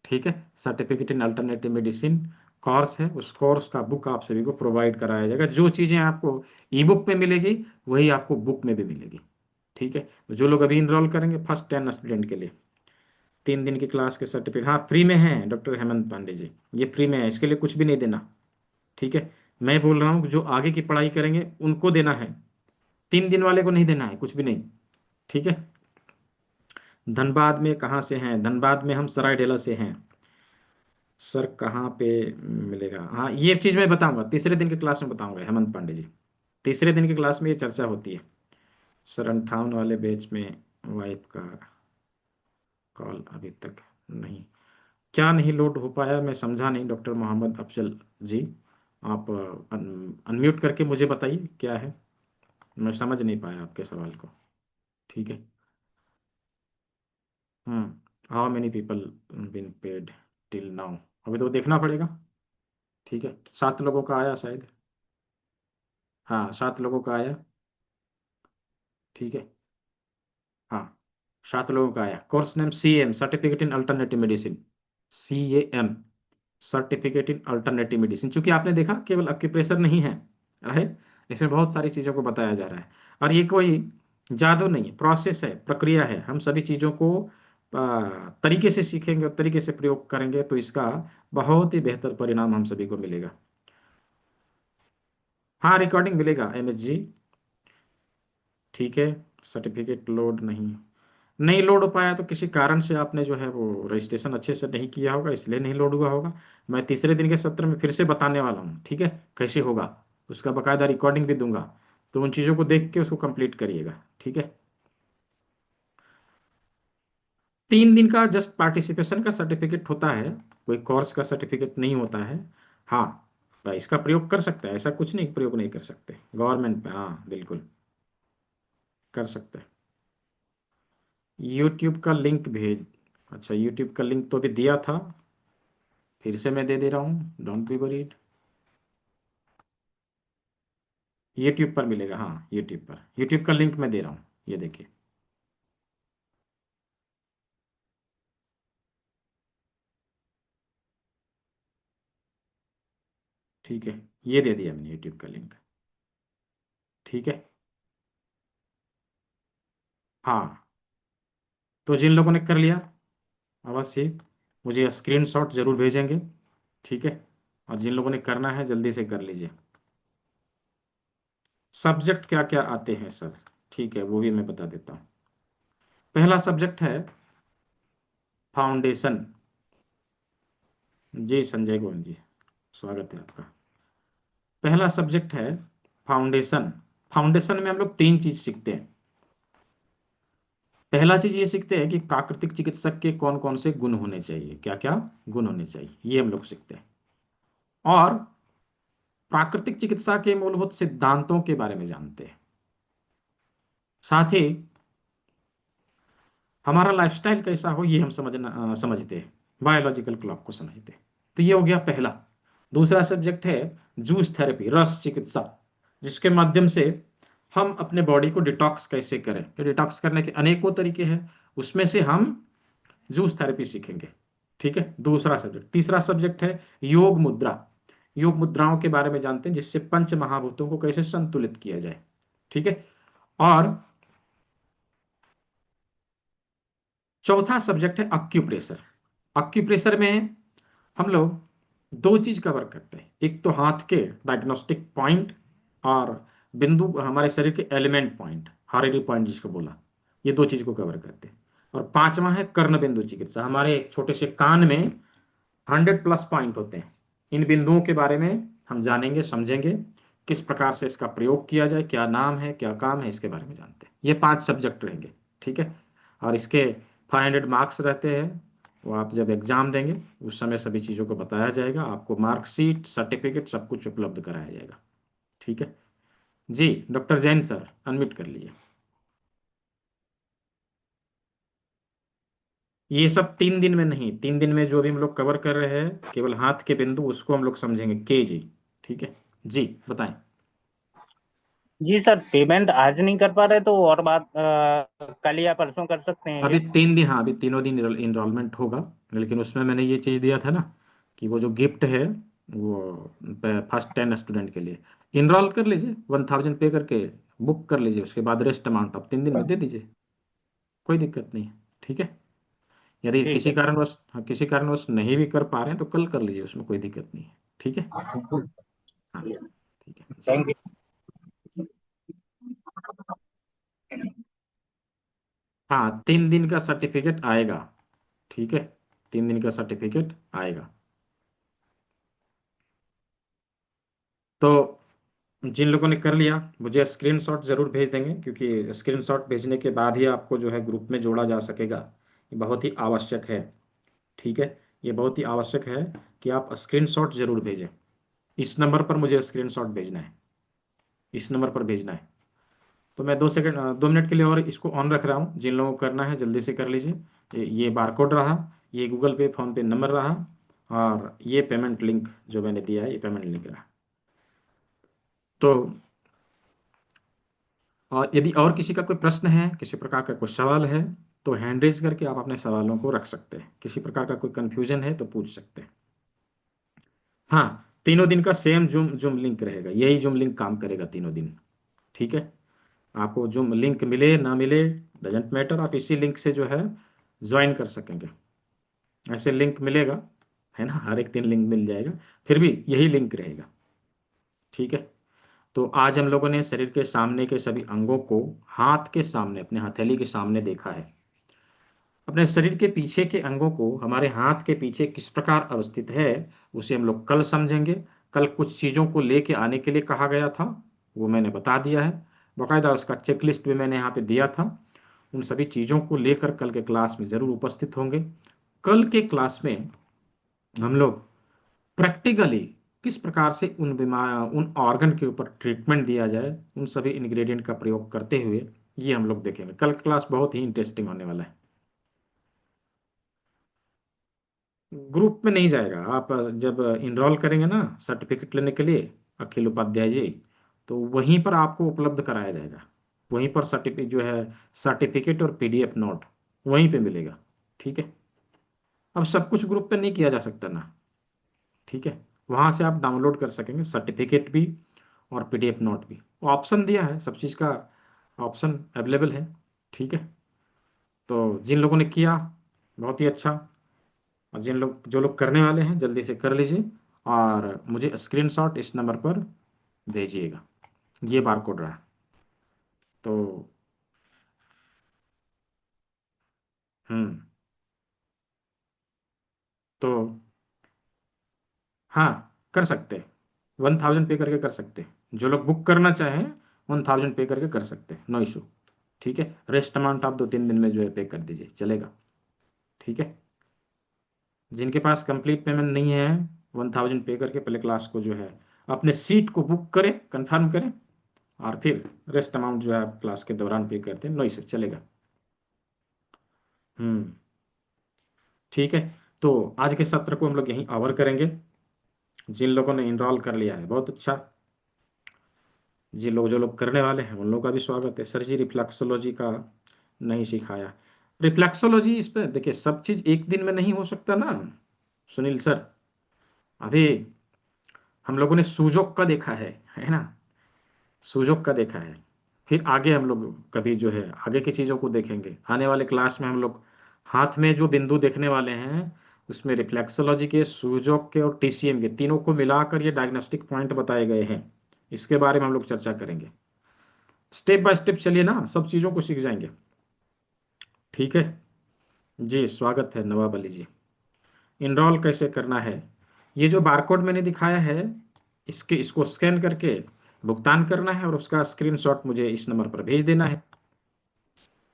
ठीक है, certificate in alternative medicine course है, उस कोर्स का बुक आप सभी को प्रोवाइड कराया जाएगा। जो चीज़ें आपको ई बुक में मिलेगी वही आपको बुक में भी मिलेगी। ठीक है, तो जो लोग अभी इनरोल करेंगे फर्स्ट 10 स्टूडेंट के लिए 3 दिन की क्लास के सर्टिफिकेट, हाँ फ्री में है डॉक्टर हेमंत पांडे जी, ये फ्री में है, इसके लिए कुछ भी नहीं देना। ठीक है, मैं बोल रहा हूँ जो आगे की पढ़ाई करेंगे उनको देना है, 3 दिन वाले को नहीं देना है कुछ भी नहीं। ठीक है, धनबाद में कहाँ से हैं? धनबाद में हम सरायढेला से हैं। सर कहाँ पे मिलेगा? हाँ ये चीज़ मैं बताऊंगा, तीसरे दिन की क्लास में बताऊंगा हेमंत पांडे जी, तीसरे दिन की क्लास में ये चर्चा होती है। सर 58 वाले बैच में वाइफ का कॉल अभी तक नहीं, क्या नहीं लोड हो पाया? मैं समझा नहीं डॉक्टर मोहम्मद अफजल जी, आप अनम्यूट करके मुझे बताइए क्या है, मैं समझ नहीं पाया आपके सवाल को। ठीक है। How many people been paid till now? अभी तो देखना पड़ेगा। ठीक है, 7 लोगों का आया शायद, हाँ 7 लोगों का आया। ठीक है, हाँ 7 लोगों का आया। Course name CAM, certificate in alternative medicine, CAM, certificate in alternative medicine. चूंकि आपने देखा केवल एक्यूप्रेशर नहीं है, राइट, इसमें बहुत सारी चीज़ों को बताया जा रहा है। और ये कोई जादू नहीं है, प्रोसेस है, प्रक्रिया है। हम सभी चीज़ों को तरीके से सीखेंगे और तरीके से प्रयोग करेंगे तो इसका बहुत ही बेहतर परिणाम हम सभी को मिलेगा। हाँ रिकॉर्डिंग मिलेगा MSG। ठीक है, सर्टिफिकेट लोड नहीं, नहीं लोड हो पाया तो किसी कारण से आपने जो है वो रजिस्ट्रेशन अच्छे से नहीं किया होगा, इसलिए नहीं लोड हुआ होगा। मैं तीसरे दिन के सत्र में फिर से बताने वाला हूँ, ठीक है, कैसे होगा, उसका बकायदा रिकॉर्डिंग भी दूंगा। तो उन चीज़ों को देख के उसको कंप्लीट करिएगा। ठीक है, 3 दिन का जस्ट पार्टिसिपेशन का सर्टिफिकेट होता है, कोई कोर्स का सर्टिफिकेट नहीं होता है। हाँ भाई, इसका प्रयोग कर सकते हैं, ऐसा कुछ नहीं प्रयोग नहीं कर सकते, गवर्नमेंट पे हाँ बिल्कुल कर सकते हैं। यूट्यूब का लिंक भेज, अच्छा यूट्यूब का लिंक तो अभी दिया था, फिर से मैं दे दे रहा हूँ, डोंट बी वरीड। यूट्यूब पर मिलेगा, हाँ यूट्यूब पर, यूट्यूब का लिंक मैं दे रहा हूँ, ये देखिए। ठीक है, ये दे दिया मैंने यूट्यूब का लिंक। ठीक है, हाँ तो जिन लोगों ने कर लिया अवश्य मुझे स्क्रीनशॉट जरूर भेजेंगे। ठीक है, और जिन लोगों ने करना है जल्दी से कर लीजिए। सब्जेक्ट क्या क्या आते हैं सर? ठीक है, वो भी मैं बता देता हूँ। पहला सब्जेक्ट है फाउंडेशन। जी संजय गोविंद जी, स्वागत है आपका। पहला सब्जेक्ट है फाउंडेशन। फाउंडेशन में हम लोग 3 चीज सीखते हैं। पहला चीज ये सीखते हैं कि प्राकृतिक चिकित्सक के कौन कौन से गुण होने चाहिए, क्या क्या गुण होने चाहिए, ये हम लोग सीखते हैं। और प्राकृतिक चिकित्सा के मूलभूत सिद्धांतों के बारे में जानते हैं। साथ ही हमारा लाइफस्टाइल कैसा हो ये हम समझते हैं, बायोलॉजिकल क्लॉक को समझते हैं। तो ये हो गया पहला। दूसरा सब्जेक्ट है जूस थेरेपी, रस चिकित्सा, जिसके माध्यम से हम अपने बॉडी को डिटॉक्स कैसे करें। तो डिटॉक्स करने के अनेकों तरीके हैं, उसमें से हम जूस थेरेपी सीखेंगे। ठीक है, दूसरा सब्जेक्ट। तीसरा सब्जेक्ट है योग मुद्रा। योग मुद्राओं के बारे में जानते हैं, जिससे पंच महाभूतों को कैसे संतुलित किया जाए। ठीक है। और चौथा सब्जेक्ट है अक्यूप्रेशर। अक्यूप्रेशर में हम लोग दो चीज कवर करते हैं, एक तो हाथ के डायग्नोस्टिक पॉइंट और बिंदु, हमारे शरीर के एलिमेंट पॉइंट, हॉरिडी पॉइंट जिसको बोला, ये दो चीज को कवर करते हैं। और पांचवा है कर्ण बिंदु चिकित्सा। हमारे एक छोटे से कान में 100+ पॉइंट होते हैं। इन बिंदुओं के बारे में हम जानेंगे, समझेंगे, किस प्रकार से इसका प्रयोग किया जाए, क्या नाम है, क्या काम है, इसके बारे में जानते हैं। ये 5 सब्जेक्ट रहेंगे। ठीक है। और इसके 500 मार्क्स रहते हैं। वो आप जब एग्जाम देंगे उस समय सभी चीज़ों को बताया जाएगा, आपको मार्कशीट, सर्टिफिकेट सब कुछ उपलब्ध कराया जाएगा। ठीक है जी। डॉक्टर जैन सर अनम्यूट कर लीजिए। ये सब 3 दिन में नहीं, 3 दिन में जो भी हम लोग कवर कर रहे हैं केवल हाथ के बिंदु, उसको हम लोग समझेंगे के जी। ठीक है जी, बताएं। जी सर, पेमेंट आज नहीं कर पा रहे तो और बात कल या परसों कर सकते हैं अभी क्या? 3 दिन, हाँ अभी तीनों दिन इनरोलमेंट होगा। लेकिन उसमें मैंने ये चीज़ दिया था ना कि वो जो गिफ्ट है वो फर्स्ट 10 स्टूडेंट के लिए इनरोल कर लीजिए, 1000 पे करके बुक कर लीजिए, उसके बाद रेस्ट अमाउंट आप 3 दिन में दे दीजिए, कोई दिक्कत नहीं है। ठीक है। यदि ठीक किसी है। कारणवश, हाँ, किसी कारणवश नहीं भी कर पा रहे हैं तो कल कर लीजिए, उसमें कोई दिक्कत नहीं है। ठीक है। हाँ ठीक है जी। Thank you. हाँ 3 दिन का सर्टिफिकेट आएगा। ठीक है, 3 दिन का सर्टिफिकेट आएगा। तो जिन लोगों ने कर लिया मुझे स्क्रीनशॉट जरूर भेज देंगे, क्योंकि स्क्रीनशॉट भेजने के बाद ही आपको जो है ग्रुप में जोड़ा जा सकेगा। ये बहुत ही आवश्यक है। ठीक है, ये बहुत ही आवश्यक है कि आप स्क्रीनशॉट जरूर भेजें। इस नंबर पर मुझे स्क्रीनशॉट भेजना है, इस नंबर पर भेजना है। तो मैं 2 सेकंड, 2 मिनट के लिए और इसको ऑन रख रहा हूँ। जिन लोगों को करना है जल्दी से कर लीजिए। ये बारकोड रहा, ये गूगल पे फोन पे नंबर रहा, और ये पेमेंट लिंक जो मैंने दिया है ये पेमेंट लिंक रहा। तो और यदि और किसी का कोई प्रश्न है, किसी प्रकार का कोई सवाल है, तो हैंड रेज करके आप अपने सवालों को रख सकते हैं। किसी प्रकार का कोई कंफ्यूजन है तो पूछ सकते हैं। हाँ, तीनों दिन का सेम जूम जूम लिंक रहेगा, यही जूम लिंक काम करेगा तीनों दिन। ठीक है। आपको जूम लिंक मिले ना मिले डजेंट मैटर, आप इसी लिंक से जो है ज्वाइन कर सकेंगे। ऐसे लिंक मिलेगा, है ना, हर एक दिन लिंक मिल जाएगा, फिर भी यही लिंक रहेगा। ठीक है। तो आज हम लोगों ने शरीर के सामने के सभी अंगों को हाथ के सामने, अपने हथेली के सामने देखा है। अपने शरीर के पीछे के अंगों को हमारे हाथ के पीछे किस प्रकार अवस्थित है, उसे हम लोग कल समझेंगे। कल कुछ चीज़ों को लेके आने के लिए कहा गया था, वो मैंने बता दिया है। बाकायदा उसका चेकलिस्ट भी मैंने यहाँ पे दिया था। उन सभी चीज़ों को लेकर कल के क्लास में ज़रूर उपस्थित होंगे। कल के क्लास में हम लोग प्रैक्टिकली किस प्रकार से उन ऑर्गन के ऊपर ट्रीटमेंट दिया जाए, उन सभी इंग्रेडिएंट का प्रयोग करते हुए, ये हम लोग देखेंगे। कल का क्लास बहुत ही इंटरेस्टिंग होने वाला है। ग्रुप में नहीं जाएगा, आप जब इनरोल करेंगे ना सर्टिफिकेट लेने के लिए अखिल उपाध्याय जी, तो वहीं पर आपको उपलब्ध कराया जाएगा। वहीं पर सर्टिफिकेट जो है, सर्टिफिकेट और पीडीएफ नोट वहीं पे मिलेगा। ठीक है। अब सब कुछ ग्रुप पे नहीं किया जा सकता ना। ठीक है। वहां से आप डाउनलोड कर सकेंगे सर्टिफिकेट भी और पीडीएफ नोट भी। ऑप्शन दिया है, सब चीज़ का ऑप्शन अवेलेबल है। ठीक है। तो जिन लोगों ने किया बहुत ही अच्छा, और जिन लोग, जो लोग करने वाले हैं जल्दी से कर लीजिए, और मुझे स्क्रीनशॉट इस नंबर पर भेजिएगा। ये बार कोड रहा। तो हम्म तो हाँ, कर सकते हैं, 1000 पे करके कर सकते हैं। जो लोग बुक करना चाहें 1000 पे करके कर सकते हैं, नो इशू। ठीक है। रेस्ट अमाउंट आप 2-3 दिन में जो है पे कर दीजिए, चलेगा। ठीक है। जिनके पास कंप्लीट पेमेंट नहीं है 1000 पे करके पहले क्लास को जो है अपने सीट को बुक करें, कंफर्म करें, और फिर रेस्ट अमाउंट जो है आप क्लास के दौरान पे करते हैं, नो इशू, चलेगा। हम्म ठीक है। तो आज के सत्र को हम लोग यहीं ओवर करेंगे। जिन लोगों ने इनरोल कर लिया है बहुत अच्छा, जिन लोग, जो लोग करने वाले हैं उन लोगों का भी स्वागत है। सर जी रिफ्लेक्सोलॉजी का नहीं सिखाया, रिफ्लेक्सोलॉजी, इस पे देखिए सब चीज एक दिन में नहीं हो सकता ना सुनील सर। अभी हम लोगों ने सूजोक का देखा है ना, सूजोक का देखा है। फिर आगे हम लोग कभी जो है आगे की चीज़ों को देखेंगे। आने वाले क्लास में हम लोग हाथ में जो बिंदु देखने वाले हैं उसमें रिफ्लेक्सोलॉजी के, सूजोक के और टीसीएम के तीनों को मिलाकर ये डायग्नोस्टिक पॉइंट बताए गए हैं। इसके बारे में हम लोग चर्चा करेंगे। स्टेप बाय स्टेप चलिए ना, सब चीज़ों को सीख जाएंगे। ठीक है जी, स्वागत है नवाब अली जी। इनरोल कैसे करना है, ये जो बारकोड मैंने दिखाया है इसको स्कैन करके भुगतान करना है और उसका स्क्रीनशॉट मुझे इस नंबर पर भेज देना है।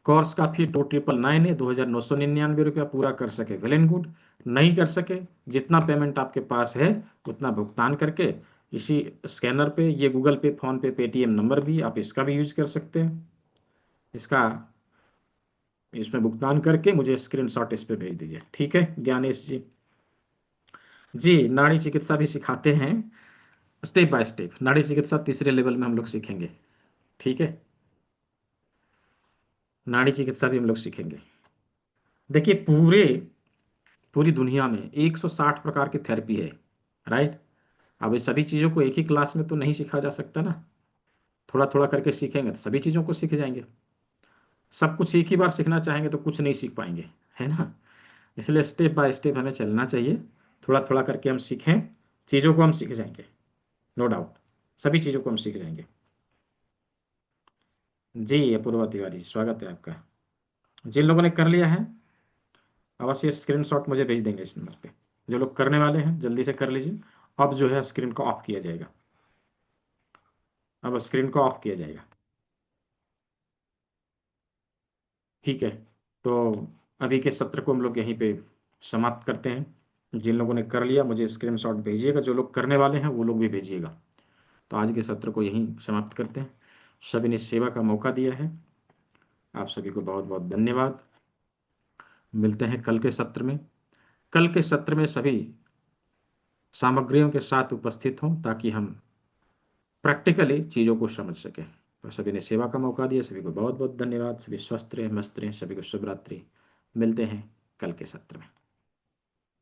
कोर्स का फी 2999 है, 2,999 रुपया। पूरा कर सके वेल एंड गुड, नहीं कर सके जितना पेमेंट आपके पास है उतना भुगतान करके इसी स्कैनर पे, ये गूगल पे, फोन पे, पेटीएम नंबर भी आप इसका भी यूज कर सकते हैं। इसका इसमें भुगतान करके मुझे स्क्रीनशॉट इस पे भेज दीजिए। ठीक है ज्ञानेश जी। जी, नाड़ी चिकित्सा भी सिखाते हैं स्टेप बाय स्टेप। नाड़ी चिकित्सा तीसरे लेवल में हम लोग सीखेंगे। ठीक है, नाड़ी चिकित्सा भी हम लोग सीखेंगे। देखिए पूरी दुनिया में 160 प्रकार की थेरेपी है, राइट। अब ये सभी चीज़ों को एक ही क्लास में तो नहीं सीखा जा सकता ना, थोड़ा थोड़ा करके सीखेंगे तो सभी चीज़ों को सीख जाएंगे। सब कुछ एक ही बार सीखना चाहेंगे तो कुछ नहीं सीख पाएंगे, है ना। इसलिए स्टेप बाय स्टेप हमें चलना चाहिए। थोड़ा थोड़ा करके हम सीखें, चीज़ों को हम सीख जाएंगे, नो डाउट सभी चीज़ों को हम सीख जाएंगे। जी अपूर्वा तिवारी, स्वागत है आपका। जिन लोगों ने कर लिया है अवश्य स्क्रीनशॉट मुझे भेज देंगे इस नंबर पे। जो लोग करने वाले हैं जल्दी से कर लीजिए। अब जो है स्क्रीन को ऑफ किया जाएगा, अब स्क्रीन को ऑफ किया जाएगा। ठीक है, तो अभी के सत्र को हम लोग यहीं पे समाप्त करते हैं। जिन लोगों ने कर लिया मुझे स्क्रीनशॉट भेजिएगा, जो लोग करने वाले हैं वो लोग भी भेजिएगा। तो आज के सत्र को यहीं समाप्त करते हैं। सभी ने सेवा का मौका दिया है, आप सभी को बहुत बहुत धन्यवाद। मिलते हैं कल के सत्र में। कल के सत्र में सभी सामग्रियों के साथ उपस्थित हों ताकि हम प्रैक्टिकली चीज़ों को समझ सकें। तो सभी ने सेवा का मौका दिया, सभी को बहुत बहुत धन्यवाद। सभी स्वस्थ रहें, मस्त रहें, सभी को शुभ रात्रि। मिलते हैं कल के सत्र में।